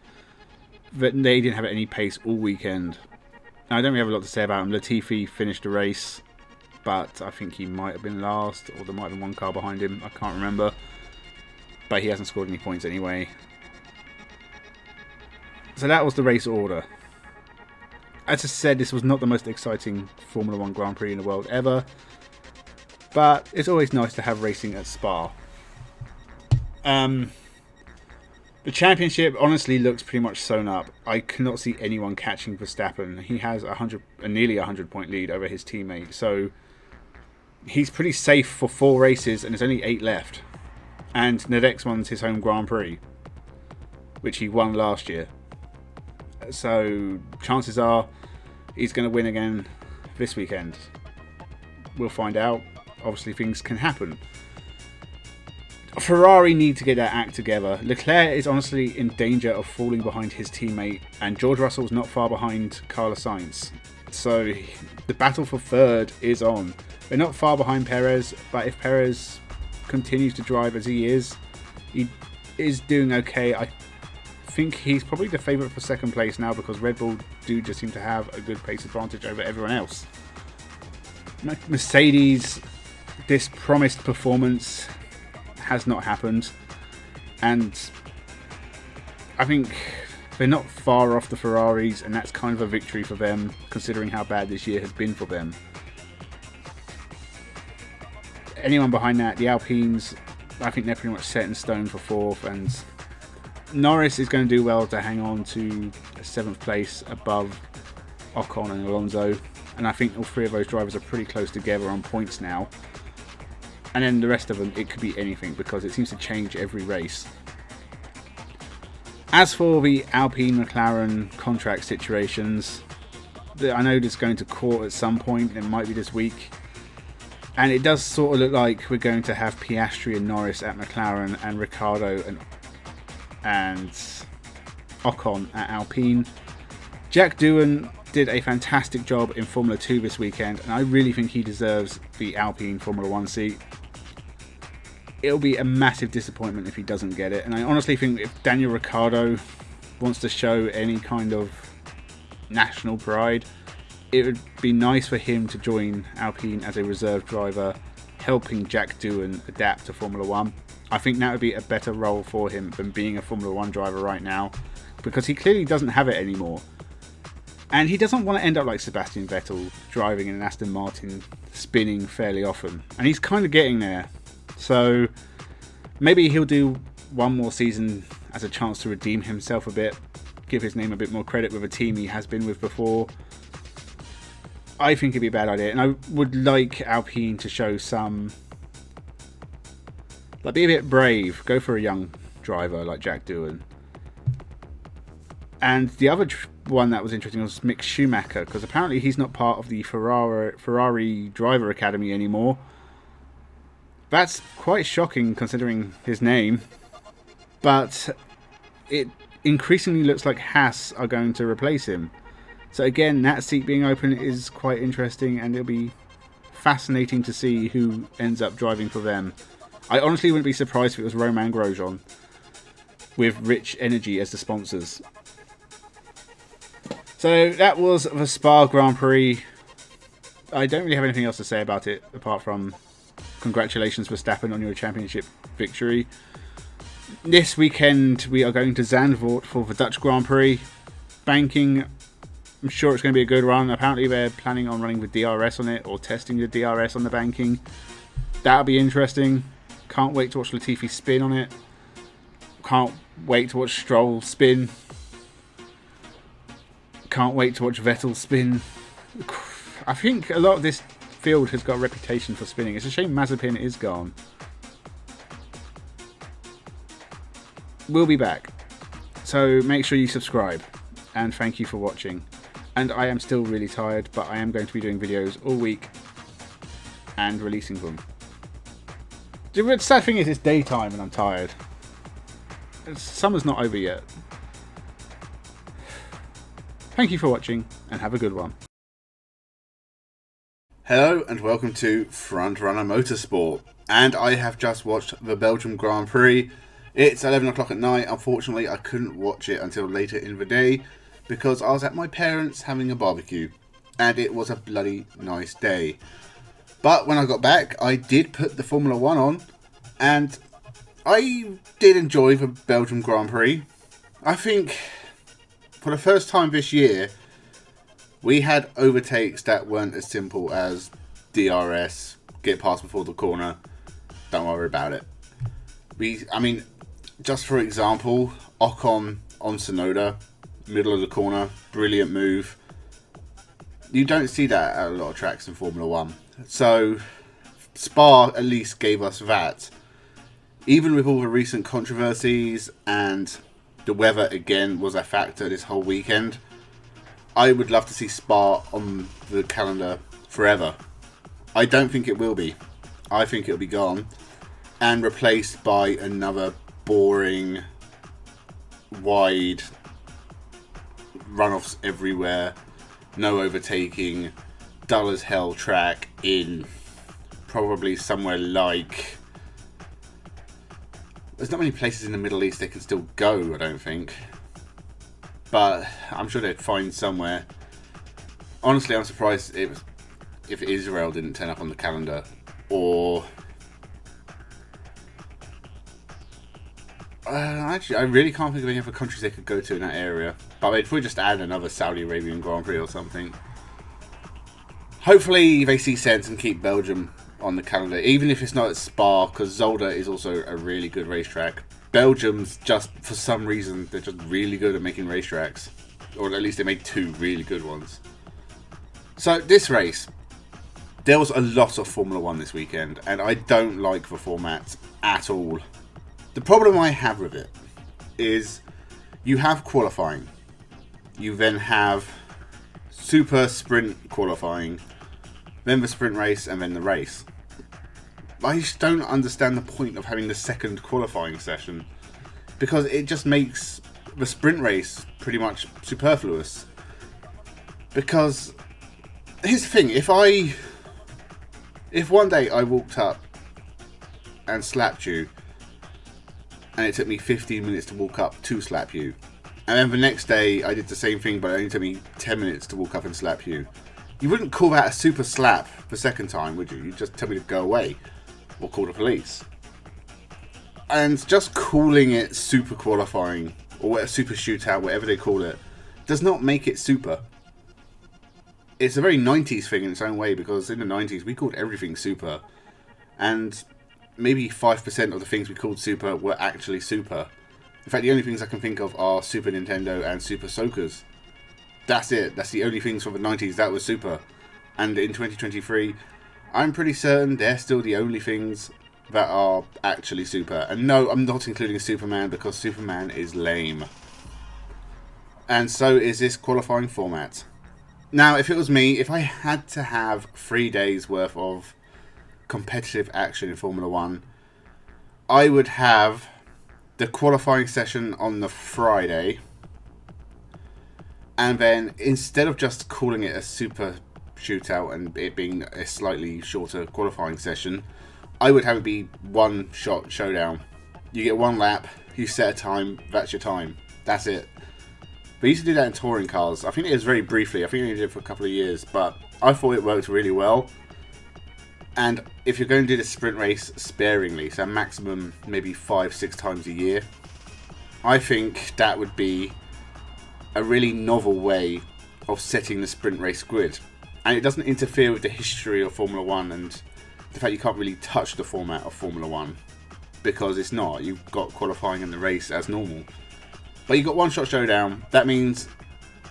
But they didn't have any pace all weekend. Now, I don't really have a lot to say about them. Latifi finished the race, but I think he might have been last, or there might have been one car behind him. I can't remember. But he hasn't scored any points anyway. So that was the race order. As I said, this was not the most exciting Formula 1 Grand Prix in the world ever. But it's always nice to have racing at Spa. The championship honestly looks pretty much sewn up. I cannot see anyone catching Verstappen. He has a nearly 100-point lead over his teammate. So he's pretty safe for 4 races and there's only 8 left. And the next one's his home Grand Prix, which he won last year. So chances are he's going to win again this weekend. We'll find out. Obviously things can happen. Ferrari need to get their act together. Leclerc is honestly in danger of falling behind his teammate, and George Russell's not far behind Carlos Sainz. So the battle for 3rd is on. They're not far behind Perez, but if Perez continues to drive as he is doing okay. I think he's probably the favourite for 2nd place now because Red Bull do just seem to have a good pace advantage over everyone else. Mercedes, this promised performance has not happened, and I think they're not far off the Ferraris, and that's kind of a victory for them considering how bad this year has been for them. Anyone behind that, the Alpines, I think they're pretty much set in stone for 4th, and Norris is going to do well to hang on to a 7th place above Ocon and Alonso, and I think all 3 of those drivers are pretty close together on points now. And then the rest of them, it could be anything because it seems to change every race. As for the Alpine McLaren contract situations, I know this is going to court at some point. It might be this week. And it does sort of look like we're going to have Piastri and Norris at McLaren and Ricciardo and Ocon at Alpine. Jack Doohan did a fantastic job in Formula 2 this weekend, and I really think he deserves the Alpine Formula 1 seat. It'll be a massive disappointment if he doesn't get it, and I honestly think if Daniel Ricciardo wants to show any kind of national pride, it would be nice for him to join Alpine as a reserve driver, helping Jack Doohan adapt to Formula 1. I think that would be a better role for him than being a Formula 1 driver right now, because he clearly doesn't have it anymore. And he doesn't want to end up like Sebastian Vettel, driving in an Aston Martin, spinning fairly often. And he's kind of getting there. So maybe he'll do one more season as a chance to redeem himself a bit, give his name a bit more credit with a team he has been with before. I think it'd be a bad idea, and I would like Alpine to show some, like, be a bit brave, go for a young driver like Jack Doohan. And the other one that was interesting was Mick Schumacher, because apparently he's not part of the Ferrari Driver Academy anymore. That's quite shocking considering his name, but it increasingly looks like Haas are going to replace him. So again, that seat being open is quite interesting, and it'll be fascinating to see who ends up driving for them. I honestly wouldn't be surprised if it was Romain Grosjean, with Rich Energy as the sponsors. So that was the Spa Grand Prix. I don't really have anything else to say about it, apart from congratulations Verstappen on your championship victory. This weekend we are going to Zandvoort for the Dutch Grand Prix. Banking, I'm sure it's going to be a good run. Apparently they're planning on running with DRS on it, or testing the DRS on the banking. That'll be interesting. Can't wait to watch Latifi spin on it. Can't wait to watch Stroll spin. Can't wait to watch Vettel spin. I think a lot of this field has got a reputation for spinning. It's a shame Mazepin is gone. We'll be back. So make sure you subscribe. And thank you for watching. And I am still really tired, but I am going to be doing videos all week and releasing them. The sad thing is it's daytime and I'm tired. Summer's not over yet. Thank you for watching and have a good one. Hello and welcome to Frontrunner Motorsport. And I have just watched the Belgian Grand Prix. It's 11 o'clock at night. Unfortunately, I couldn't watch it until later in the day because I was at my parents' having a barbecue. And it was a bloody nice day. But when I got back, I did put the Formula 1 on. And I did enjoy the Belgian Grand Prix. I think for the first time this year, we had overtakes that weren't as simple as DRS, get past before the corner, don't worry about it. I mean, just for example, Ocon on Tsunoda, middle of the corner, brilliant move. You don't see that at a lot of tracks in Formula 1. So, Spa at least gave us that. Even with all the recent controversies and the weather again was a factor this whole weekend, I would love to see Spa on the calendar forever. I don't think it will be. I think it'll be gone and replaced by another boring, wide, runoffs everywhere, no overtaking, dull as hell track in probably somewhere like... There's not many places in the Middle East they can still go, I don't think. But I'm sure they'd find somewhere. Honestly, I'm surprised if Israel didn't turn up on the calendar. Or... actually, I really can't think of any other countries they could go to in that area. But they'd probably just add another Saudi Arabian Grand Prix or something. Hopefully they see sense and keep Belgium on the calendar, even if it's not at Spa, because Zolder is also a really good racetrack. Belgium's just, for some reason, they're just really good at making racetracks. Or at least they made two really good ones. So, this race, there was a lot of Formula 1 this weekend, and I don't like the format at all. The problem I have with it is you have qualifying. You then have super sprint qualifying, then the sprint race, and then the race. I just don't understand the point of having the second qualifying session, because it just makes the sprint race pretty much superfluous. Because here's the thing: if one day I walked up and slapped you, and it took me 15 minutes to walk up to slap you, and then the next day I did the same thing, but it only took me 10 minutes to walk up and slap you, you wouldn't call that a super slap the second time, would you? You'd just tell me to go away or call the police. And just calling it super qualifying or a super shootout, whatever they call it, does not make it super. It's a very 90s thing in its own way, because in the 90s we called everything super, and maybe 5% of the things we called super were actually super. In fact, the only things I can think of are Super Nintendo and Super Soakers. That's it. That's the only things from the 90s that was super. And in 2023, I'm pretty certain they're still the only things that are actually super. And no, I'm not including Superman, because Superman is lame. And so is this qualifying format. Now, if it was me, if I had to have 3 days worth of competitive action in Formula 1, I would have the qualifying session on the Friday, and then instead of just calling it a super shootout and it being a slightly shorter qualifying session, I would have it be one shot showdown. You get one lap, you set a time, that's your time. That's it. They used to do that in touring cars. I think it was very briefly. I think they did it for a couple of years, but I thought it worked really well. And if you're going to do the sprint race sparingly, so maximum maybe 5-6 times a year, I think that would be a really novel way of setting the sprint race grid. And it doesn't interfere with the history of Formula 1 and the fact you can't really touch the format of Formula 1, because it's not. You've got qualifying in the race as normal. But you've got one shot showdown. That means,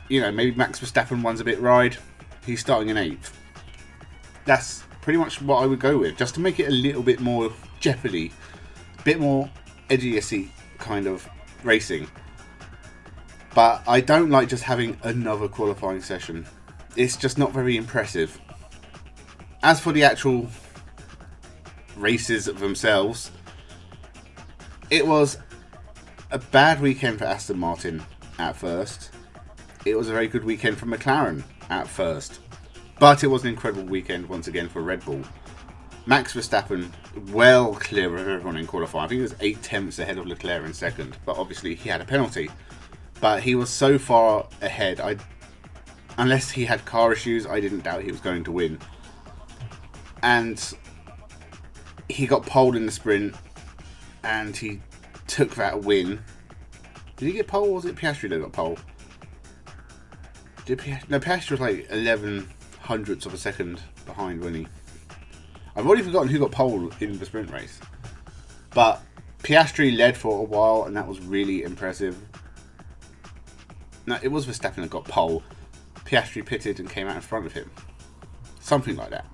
you know, maybe Max Verstappen runs a bit ride. He's starting in 8th. That's pretty much what I would go with, just to make it a little bit more Jeopardy, a bit more idiocy kind of racing. But I don't like just having another qualifying session. It's just not very impressive. As for the actual races themselves, it was a bad weekend for Aston Martin at first. It was a very good weekend for McLaren at first. But it was an incredible weekend once again for Red Bull. Max Verstappen well clear of everyone in qualifying. I think he was 8 tenths ahead of Leclerc in second, but obviously he had a penalty. But he was so far ahead, unless he had car issues, I didn't doubt he was going to win. And he got pole in the sprint, and he took that win. Did he get pole, or was it Piastri that got pole? No, Piastri was like 11 hundredths of a second behind, wasn't he? I've already forgotten who got pole in the sprint race. But Piastri led for a while, and that was really impressive. No, it was Verstappen that got pole. Piastri pitted and came out in front of him. Something like that.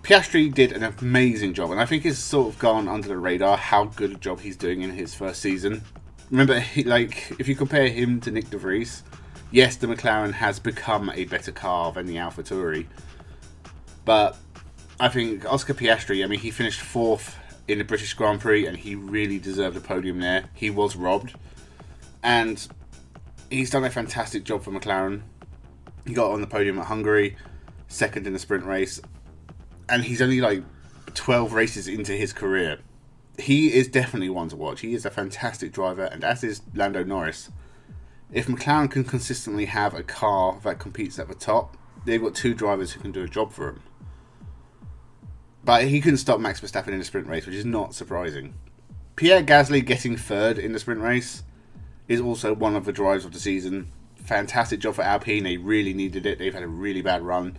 Piastri did an amazing job, and I think it's sort of gone under the radar how good a job he's doing in his first season. Remember, if you compare him to Nick de Vries, yes, the McLaren has become a better car than the AlphaTauri, but I think Oscar Piastri, he finished 4th in the British Grand Prix, and he really deserved a podium there. He was robbed, and he's done a fantastic job for McLaren. He got on the podium at Hungary, 2nd in the sprint race, and he's only like 12 races into his career. He is definitely one to watch. He is a fantastic driver, and as is Lando Norris. If McLaren can consistently have a car that competes at the top, they've got 2 drivers who can do a job for him. But he couldn't stop Max Verstappen in the sprint race, which is not surprising. Pierre Gasly getting 3rd in the sprint race is also one of the drives of the season. Fantastic job for Alpine. They really needed it. They've had a really bad run,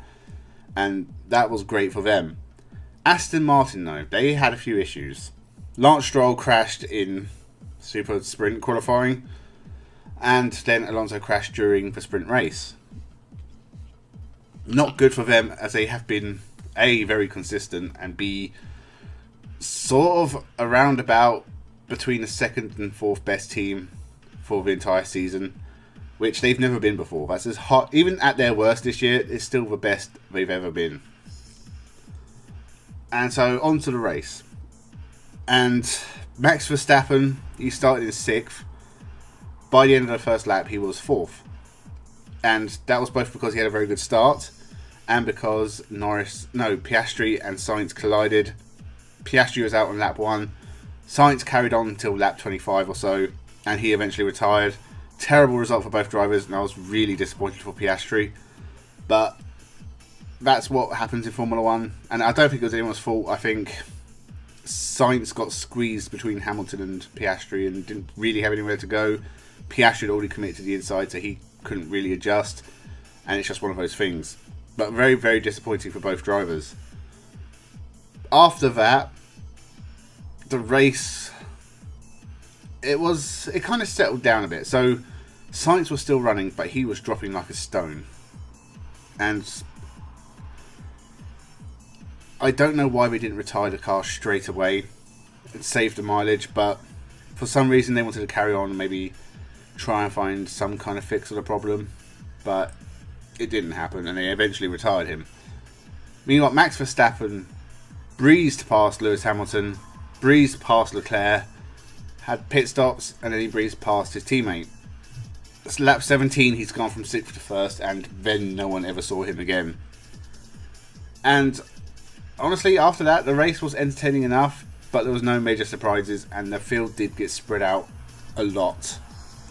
and that was great for them. Aston Martin, though, they had a few issues. Lance Stroll crashed in Super Sprint qualifying, and then Alonso crashed during the sprint race. Not good for them, as they have been A, very consistent, and B, sort of around about between the 2nd and 4th best team for the entire season, which they've never been before. That's as hot, even at their worst this year, it's still the best they've ever been. And so on to the race. And Max Verstappen, he started in 6th. By the end of the first lap, he was 4th. And that was both because he had a very good start and because Piastri and Sainz collided. Piastri was out on lap 1. Sainz carried on until lap 25 or so, and he eventually retired. Terrible result for both drivers, and I was really disappointed for Piastri. But that's what happens in Formula 1, and I don't think it was anyone's fault. I think Sainz got squeezed between Hamilton and Piastri and didn't really have anywhere to go. Piastri had already committed to the inside, so he couldn't really adjust, and it's just one of those things. But very, very disappointing for both drivers. After that, the race, it kind of settled down a bit. So Sainz was still running, but he was dropping like a stone. And I don't know why we didn't retire the car straight away and save the mileage, but for some reason they wanted to carry on and maybe try and find some kind of fix of the problem, but it didn't happen, and they eventually retired him. Meanwhile, Max Verstappen breezed past Lewis Hamilton, breezed past Leclerc, had pit stops, and then he breezed past his teammate. It's lap 17, he's gone from 6th to 1st, and then no one ever saw him again. And honestly, after that, the race was entertaining enough, but there was no major surprises, and the field did get spread out a lot.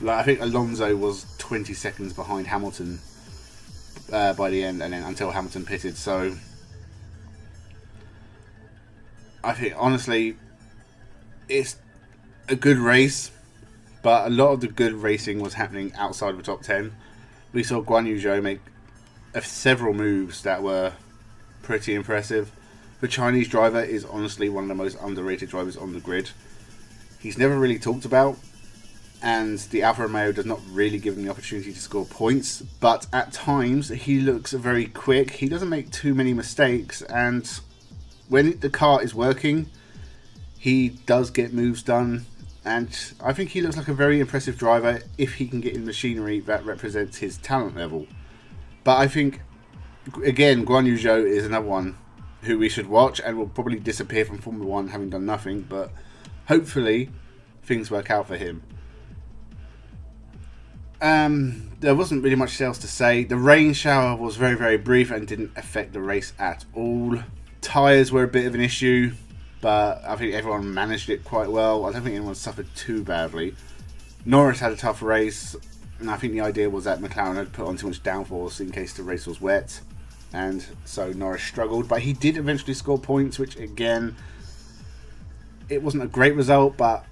Like, I think Alonso was 20 seconds behind Hamilton by the end, and then until Hamilton pitted. So I think honestly it's a good race, but a lot of the good racing was happening outside of the top 10. We saw Guan Yu Zhou make several moves that were pretty impressive. The Chinese driver is honestly one of the most underrated drivers on the grid. He's never really talked about, and the Alfa Romeo does not really give him the opportunity to score points, but at times he looks very quick. He doesn't make too many mistakes, and when the car is working, he does get moves done, and I think he looks like a very impressive driver if he can get in machinery that represents his talent level. But I think, again, Guan Yu Zhou is another one who we should watch, and will probably disappear from Formula 1 having done nothing, but hopefully things work out for him. There wasn't really much else to say. The rain shower was very, very brief and didn't affect the race at all. Tyres were a bit of an issue, but I think everyone managed it quite well. I don't think anyone suffered too badly. Norris had a tough race, and I think the idea was that McLaren had put on too much downforce in case the race was wet, and so Norris struggled, but he did eventually score points, which again, it wasn't a great result, but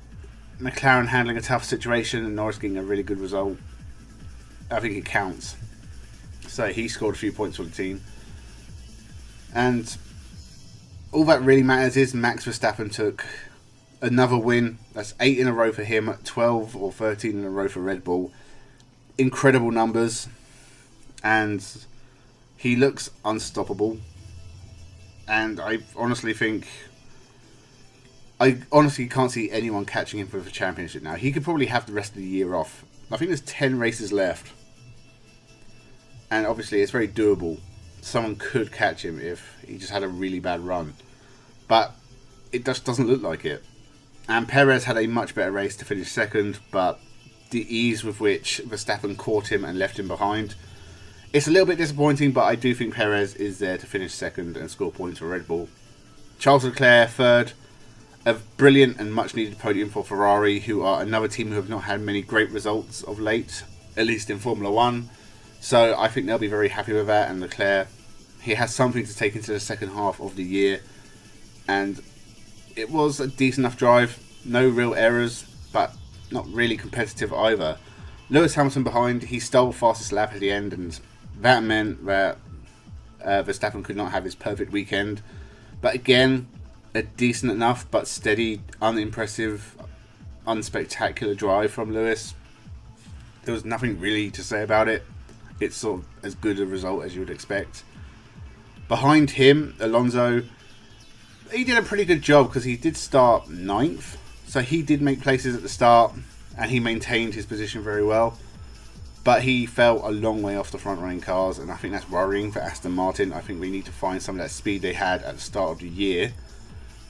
McLaren handling a tough situation and Norris getting a really good result, I think it counts. So he scored a few points for the team. And all that really matters is Max Verstappen took another win. That's 8 in a row for him, 12 or 13 in a row for Red Bull. Incredible numbers. And he looks unstoppable. And I honestly can't see anyone catching him for the championship now. He could probably have the rest of the year off. I think there's 10 races left. And obviously it's very doable. Someone could catch him if he just had a really bad run. But it just doesn't look like it. And Perez had a much better race to finish second, but the ease with which Verstappen caught him and left him behind, it's a little bit disappointing, but I do think Perez is there to finish second and score points for Red Bull. Charles Leclerc third. A brilliant and much needed podium for Ferrari, who are another team who have not had many great results of late, at least in Formula 1. So I think they'll be very happy with that. And Leclerc, he has something to take into the second half of the year. And it was a decent enough drive. No real errors, but not really competitive either. Lewis Hamilton behind, he stole fastest lap at the end, and that meant that Verstappen could not have his perfect weekend. But again, a decent enough but steady, unimpressive, unspectacular drive from Lewis. There was nothing really to say about it. It's sort of as good a result as you would expect. Behind him, Alonso, he did a pretty good job because he did start 9th. So he did make places at the start and he maintained his position very well. But he fell a long way off the front running cars, and I think that's worrying for Aston Martin. I think we need to find some of that speed they had at the start of the year.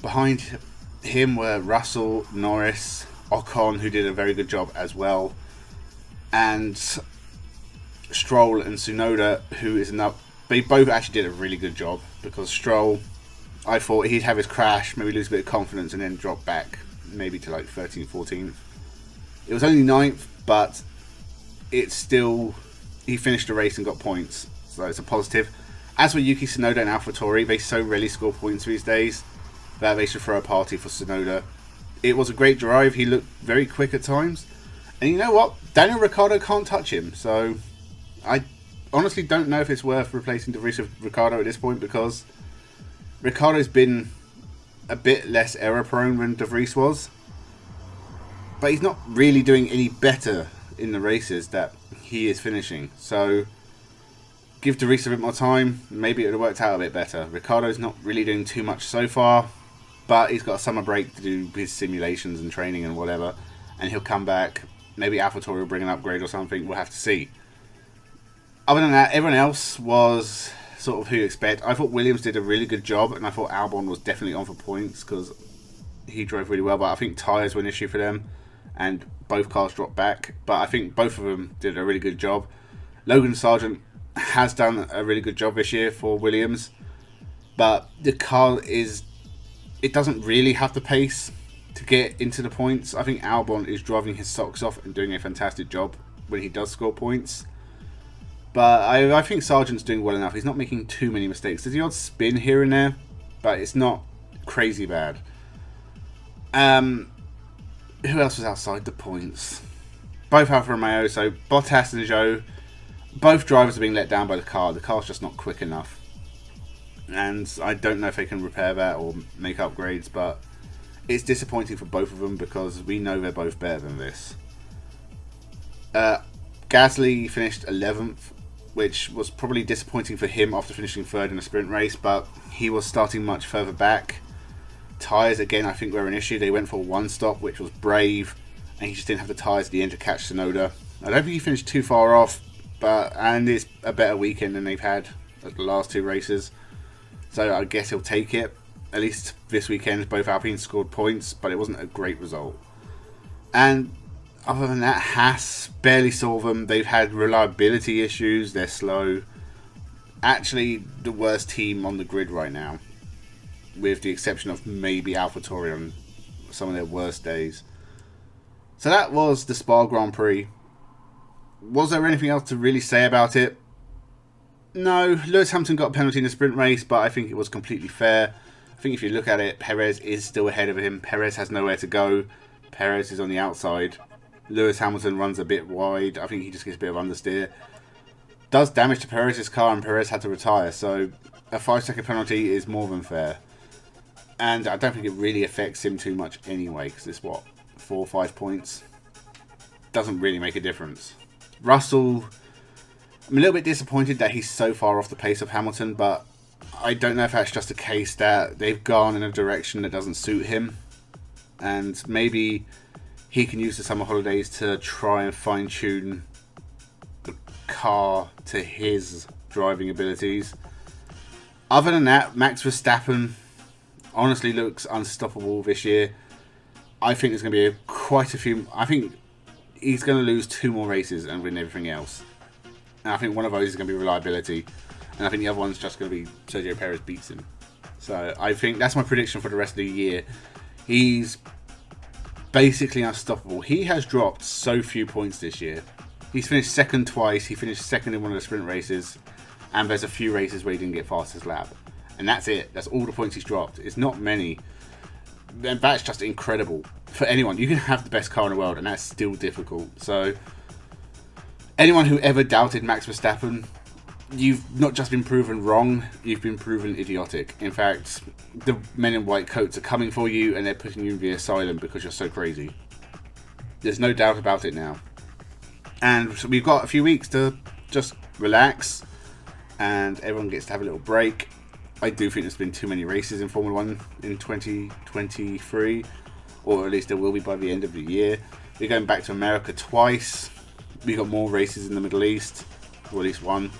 Behind him were Russell, Norris, Ocon, who did a very good job as well. And Stroll and Tsunoda, who is enough. They both actually did a really good job, because Stroll, I thought he'd have his crash, maybe lose a bit of confidence, and then drop back maybe to like 13th, 14th. It was only 9th, but it's still, he finished the race and got points, so it's a positive. As for Yuki Tsunoda and AlphaTauri, they so rarely score points these days that they should throw a party for Tsunoda. It was a great drive. He looked very quick at times, and you know what? Daniel Ricciardo can't touch him, so I honestly don't know if it's worth replacing De Vries with Ricciardo at this point, because Ricciardo's been a bit less error prone than De Vries was, but he's not really doing any better in the races that he is finishing. So give De Vries a bit more time, maybe it would have worked out a bit better. Ricciardo's not really doing too much so far, but he's got a summer break to do his simulations and training and whatever, and he'll come back. Maybe AlphaTauri will bring an upgrade or something, we'll have to see. Other than that, everyone else was sort of who you expect. I thought Williams did a really good job, and I thought Albon was definitely on for points because he drove really well, but I think tyres were an issue for them, and both cars dropped back, but I think both of them did a really good job. Logan Sargent has done a really good job this year for Williams, but the car it doesn't really have the pace to get into the points. I think Albon is driving his socks off and doing a fantastic job when he does score points, but I think Sargent's doing well enough. He's not making too many mistakes. There's the odd spin here and there, but it's not crazy bad. Who else was outside the points? Both Alfa Romeo, so Bottas and Zhou, both drivers are being let down by the car. The car's just not quick enough, and I don't know if they can repair that or make upgrades, but it's disappointing for both of them because we know they're both better than this. Gasly finished 11th, which was probably disappointing for him after finishing 3rd in a sprint race, but he was starting much further back. Tyres, again, I think were an issue. They went for one stop, which was brave, and he just didn't have the tyres at the end to catch Tsunoda. I don't think he finished too far off, and it's a better weekend than they've had at the last 2 races, so I guess he'll take it. At least this weekend, both Alpines scored points, but it wasn't a great result. And other than that, Haas barely saw them. They've had reliability issues. They're slow. Actually, the worst team on the grid right now, with the exception of maybe AlphaTauri on some of their worst days. So that was the Spa Grand Prix. Was there anything else to really say about it? No, Lewis Hamilton got a penalty in the sprint race, but I think it was completely fair. I think if you look at it, Perez is still ahead of him. Perez has nowhere to go. Perez is on the outside. Lewis Hamilton runs a bit wide. I think he just gets a bit of understeer. Does damage to Perez's car, and Perez had to retire, so a 5-second penalty is more than fair. And I don't think it really affects him too much anyway, because it's 4 or 5 points. Doesn't really make a difference. Russell, I'm a little bit disappointed that he's so far off the pace of Hamilton, but I don't know if that's just a case that they've gone in a direction that doesn't suit him, and maybe he can use the summer holidays to try and fine-tune the car to his driving abilities. Other than that, Max Verstappen honestly looks unstoppable this year. I think there's going to be quite a few. I think he's going to lose 2 more races and win everything else. And I think one of those is going to be reliability. And I think the other one's just going to be Sergio Perez beats him. So I think that's my prediction for the rest of the year. He's basically unstoppable. He has dropped so few points this year. He's finished 2nd twice. He finished 2nd in one of the sprint races. And there's a few races where he didn't get fastest lap. And that's it. That's all the points he's dropped. It's not many. And that's just incredible. For anyone, you can have the best car in the world and that's still difficult. So anyone who ever doubted Max Verstappen, you've not just been proven wrong, you've been proven idiotic. In fact, the men in white coats are coming for you and they're putting you in the asylum because you're so crazy. There's no doubt about it now. And so we've got a few weeks to just relax and everyone gets to have a little break. I do think there's been too many races in Formula 1 in 2023, or at least there will be by the end of the year. We're going back to America twice. We've got more races in the Middle East, or at least one.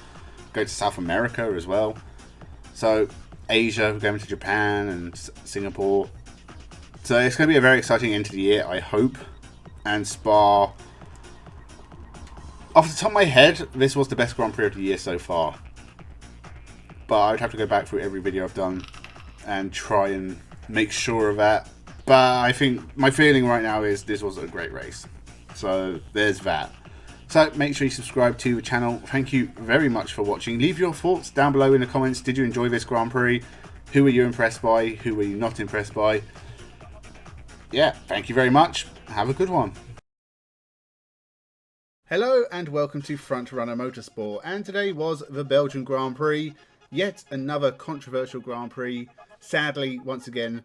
Go to South America as well. So Asia, we're going to Japan and Singapore. So it's going to be a very exciting end to the year, I hope. And Spa, Off the top of my head, this was the best Grand Prix of the year so far. But I would have to go back through every video I've done and try and make sure of that. But I think my feeling right now is this was a great race. So there's that. So make sure you subscribe to the channel. Thank you very much for watching. Leave your thoughts down below in the comments. Did you enjoy this Grand Prix? Who were you impressed by? Who were you not impressed by? Yeah, thank you very much. Have a good one. Hello and welcome to Frontrunner Motorsport. And today was the Belgian Grand Prix. Yet another controversial Grand Prix. Sadly, once again,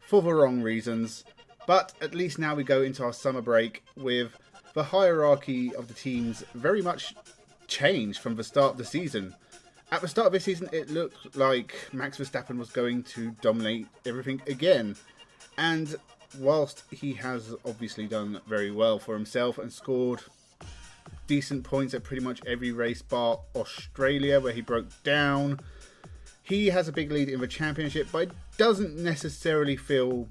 for the wrong reasons. But at least now we go into our summer break with the hierarchy of the teams very much changed from the start of the season. At the start of this season, it looked like Max Verstappen was going to dominate everything again. And whilst he has obviously done very well for himself and scored decent points at pretty much every race bar Australia, where he broke down, he has a big lead in the championship, but doesn't necessarily feel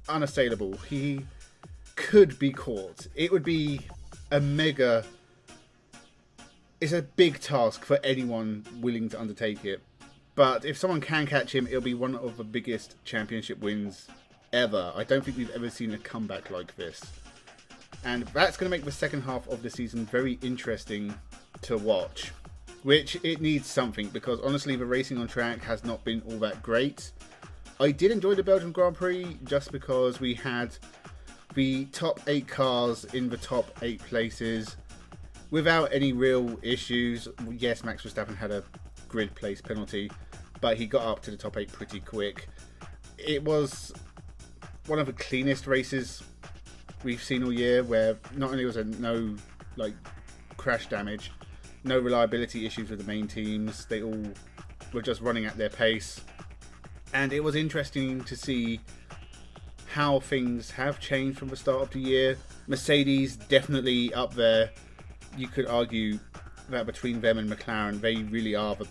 unassailable. He could be caught. It would be it's a big task for anyone willing to undertake it. But if someone can catch him, it'll be one of the biggest championship wins ever. I don't think we've ever seen a comeback like this. And that's going to make the second half of the season very interesting to watch. Which it needs something, because honestly the racing on track has not been all that great. I did enjoy the Belgian Grand Prix just because we had the top 8 cars in the top 8 places without any real issues. Yes, Max Verstappen had a grid place penalty, but he got up to the top 8 pretty quick. It was one of the cleanest races we've seen all year, where not only was there no crash damage, no reliability issues with the main teams, they all were just running at their pace. And it was interesting to see how things have changed from the start of the year. Mercedes definitely up there. You could argue that between them and McLaren, they really are the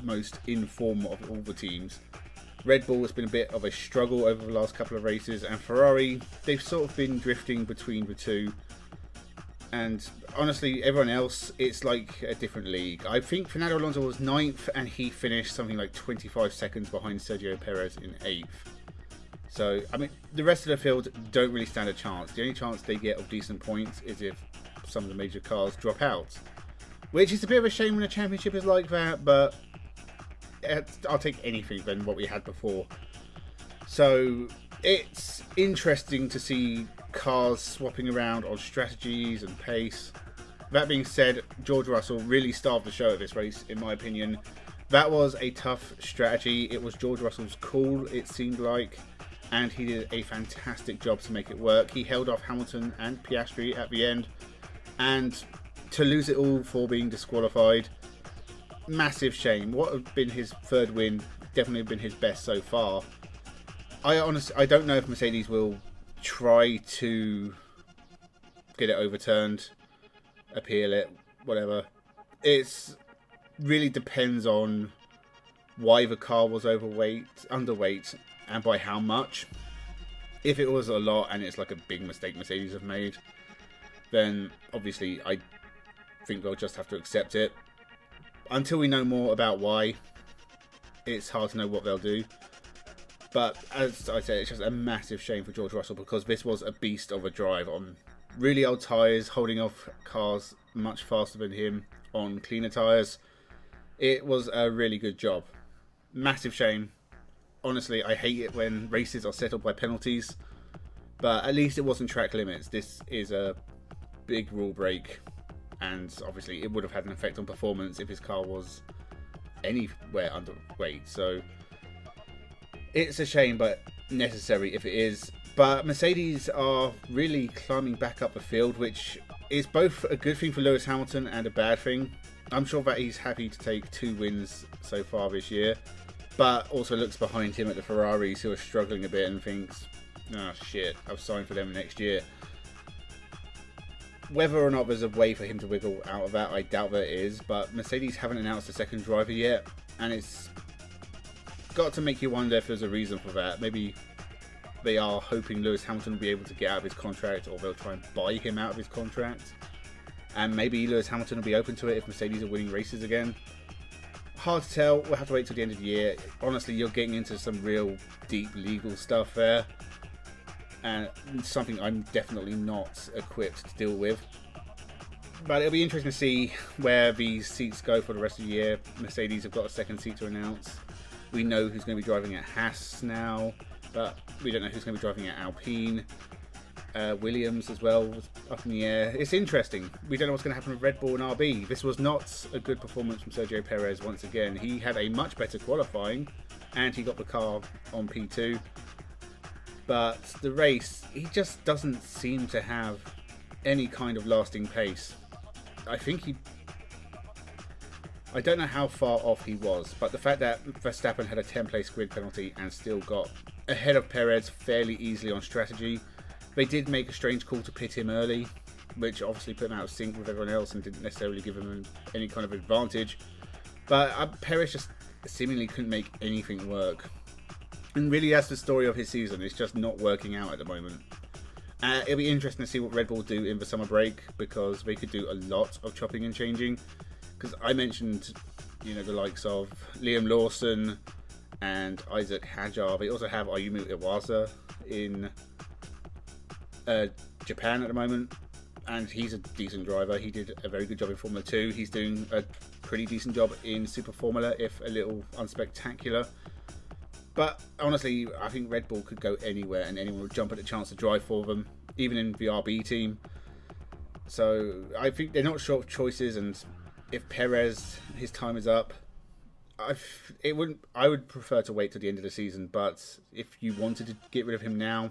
most in form of all the teams. Red Bull has been a bit of a struggle over the last couple of races, and Ferrari, they've sort of been drifting between the two. And honestly, everyone else, it's like a different league. I think Fernando Alonso was 9th, and he finished something like 25 seconds behind Sergio Perez in 8th. So, I mean, the rest of the field don't really stand a chance. The only chance they get of decent points is if some of the major cars drop out. Which is a bit of a shame when a championship is like that, but I'll take anything than what we had before. So it's interesting to see cars swapping around on strategies and pace. That being said, George Russell really starved the show at this race, in my opinion. That was a tough strategy. It was George Russell's call, it seemed like, and he did a fantastic job to make it work. He held off Hamilton and Piastri at the end, and to lose it all for being disqualified, massive shame. What had been his third win, definitely been his best so far. I don't know if Mercedes will try to get it overturned, appeal it, whatever. It really depends on why the car was underweight, and by how much. If it was a lot and it's like a big mistake Mercedes have made, then obviously I think they'll just have to accept it. Until we know more about why, it's hard to know what they'll do. But as I said, it's just a massive shame for George Russell, because this was a beast of a drive on really old tyres, holding off cars much faster than him on cleaner tyres. It was a really good job. Massive shame. Honestly, I hate it when races are settled by penalties, but at least it wasn't track limits. This is a big rule break, and obviously it would have had an effect on performance if his car was anywhere underweight. So it's a shame, but necessary if it is. But Mercedes are really climbing back up the field, which is both a good thing for Lewis Hamilton and a bad thing. I'm sure that he's happy to take 2 wins so far this year, but also looks behind him at the Ferraris, who are struggling a bit, and thinks, oh shit, I've signed for them next year. Whether or not there's a way for him to wiggle out of that, I doubt there is, but Mercedes haven't announced a second driver yet, and it's got to make you wonder if there's a reason for that. Maybe they are hoping Lewis Hamilton will be able to get out of his contract, or they'll try and buy him out of his contract. and maybe Lewis Hamilton will be open to it if Mercedes are winning races again. Hard to tell. We'll have to wait till the end of the year. Honestly, you're getting into some real deep legal stuff there, and something I'm definitely not equipped to deal with. But it'll be interesting to see where these seats go for the rest of the year. Mercedes have got a second seat to announce. We know who's going to be driving at Haas now, but we don't know who's going to be driving at Alpine. Williams as well was up in the air. It's interesting. We don't know what's going to happen with Red Bull and RB. This was not a good performance from Sergio Perez once again. He had a much better qualifying and he got the car on P2. But the race, he just doesn't seem to have any kind of lasting pace. I don't know how far off he was, but the fact that Verstappen had a 10-place grid penalty and still got ahead of Perez fairly easily on strategy. They did make a strange call to pit him early, which obviously put him out of sync with everyone else and didn't necessarily give him any kind of advantage. But Perez just seemingly couldn't make anything work. And really that's the story of his season. It's just not working out at the moment. It'll be interesting to see what Red Bull do in the summer break, because they could do a lot of chopping and changing. Because I mentioned, the likes of Liam Lawson and Isaac Hadjar. They also have Ayumu Iwasa in Japan at the moment, and he's a decent driver. He did a very good job in Formula 2. He's doing a pretty decent job in Super Formula, if a little unspectacular. But honestly, I think Red Bull could go anywhere and anyone would jump at the chance to drive for them, even in the RB team. So I think they're not short of choices, and if Perez, his time is up, I would prefer to wait till the end of the season. But if you wanted to get rid of him now,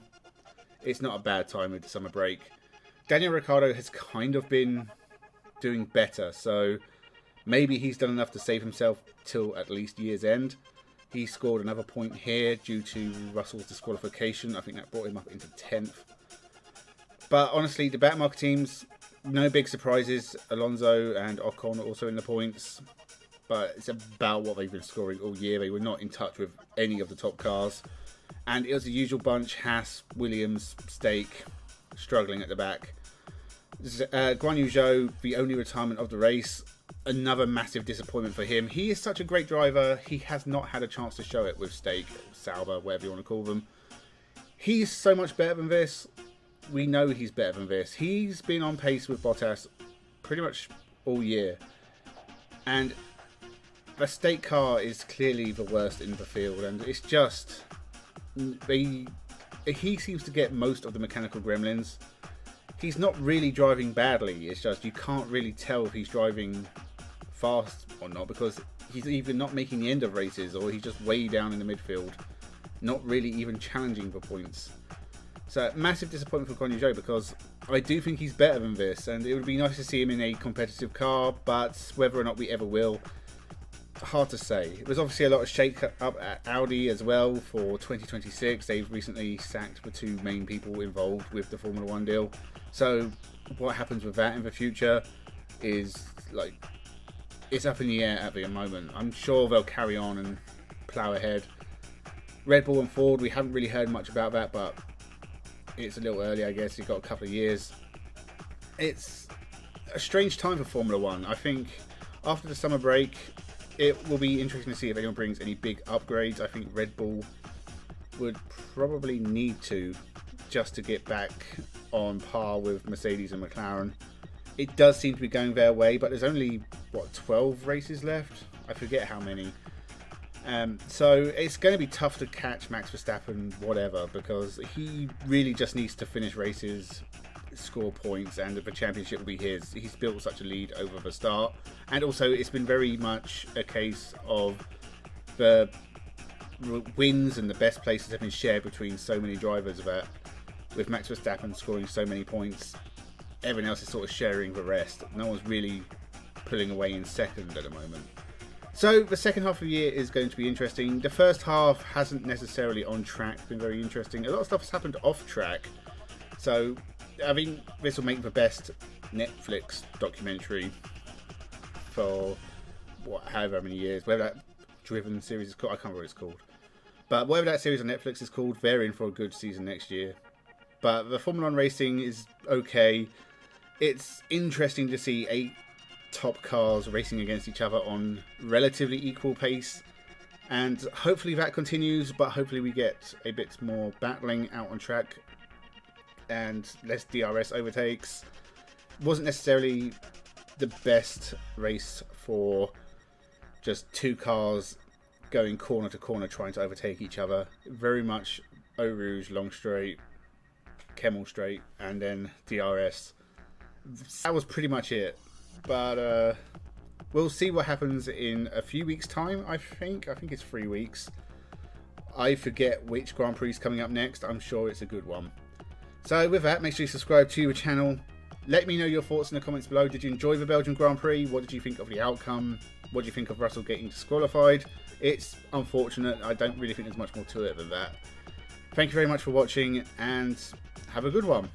it's not a bad time with the summer break. Daniel Ricciardo has kind of been doing better, so maybe he's done enough to save himself till at least year's end. He scored another point here due to Russell's disqualification. I think that brought him up into 10th. But honestly, the back market teams, no big surprises. Alonso and Ocon are also in the points. But it's about what they've been scoring all year. They were not in touch with any of the top cars. And it was the usual bunch: Haas, Williams, Stake, struggling at the back. Guan Yu Zhou, the only retirement of the race. Another massive disappointment for him. He is such a great driver. He has not had a chance to show it with Stake, Sauber, whatever you want to call them. He's so much better than this. We know he's better than this. He's been on pace with Bottas pretty much all year. And the Stake car is clearly the worst in the field. And it's just... he seems to get most of the mechanical gremlins. He's not really driving badly. It's just you can't really tell if he's driving fast or not, because he's either not making the end of races or he's just way down in the midfield, not really even challenging for points. So massive disappointment for Guan Yu Zhou, because I do think he's better than this, and it would be nice to see him in a competitive car, but whether or not we ever will, hard to say. There's obviously a lot of shake up at Audi as well for 2026. They've recently sacked the two main people involved with the Formula 1 deal. So what happens with that in the future is it's up in the air at the moment. I'm sure they'll carry on and plough ahead. Red Bull and Ford, we haven't really heard much about that, but it's a little early, I guess. You've got a couple of years. It's a strange time for Formula 1. I think after the summer break, it will be interesting to see if anyone brings any big upgrades. I think Red Bull would probably need to, just to get back on par with Mercedes and McLaren. It does seem to be going their way, but there's only, 12 races left? I forget how many. So it's going to be tough to catch Max Verstappen, whatever, because he really just needs to finish races, score points, and the championship will be his. He's built such a lead over the start, and also it's been very much a case of the wins and the best places have been shared between so many drivers, that with Max Verstappen scoring so many points, everyone else is sort of sharing the rest. No one's really pulling away in second at the moment. So the second half of the year is going to be interesting. The first half hasn't necessarily on track been very interesting. A lot of stuff has happened off track. So I think this will make the best Netflix documentary for however many years. Whether that Driven series is called, I can't remember what it's called. But whatever that series on Netflix is called, they're in for a good season next year. But the Formula 1 racing is okay. it's interesting to see 8 top cars racing against each other on relatively equal pace, and hopefully that continues, but hopefully we get a bit more battling out on track and less DRS overtakes. Wasn't necessarily the best race for just 2 cars going corner to corner trying to overtake each other. Very much Eau Rouge, long straight, Kemmel straight, and then DRS. That was pretty much it. But we'll see what happens in a few weeks' time, I think. I think it's 3 weeks. I forget which Grand Prix is coming up next. I'm sure it's a good one. So with that, make sure you subscribe to the channel. Let me know your thoughts in the comments below. Did you enjoy the Belgian Grand Prix? What did you think of the outcome? What do you think of Russell getting disqualified? It's unfortunate. I don't really think there's much more to it than that. Thank you very much for watching, and have a good one.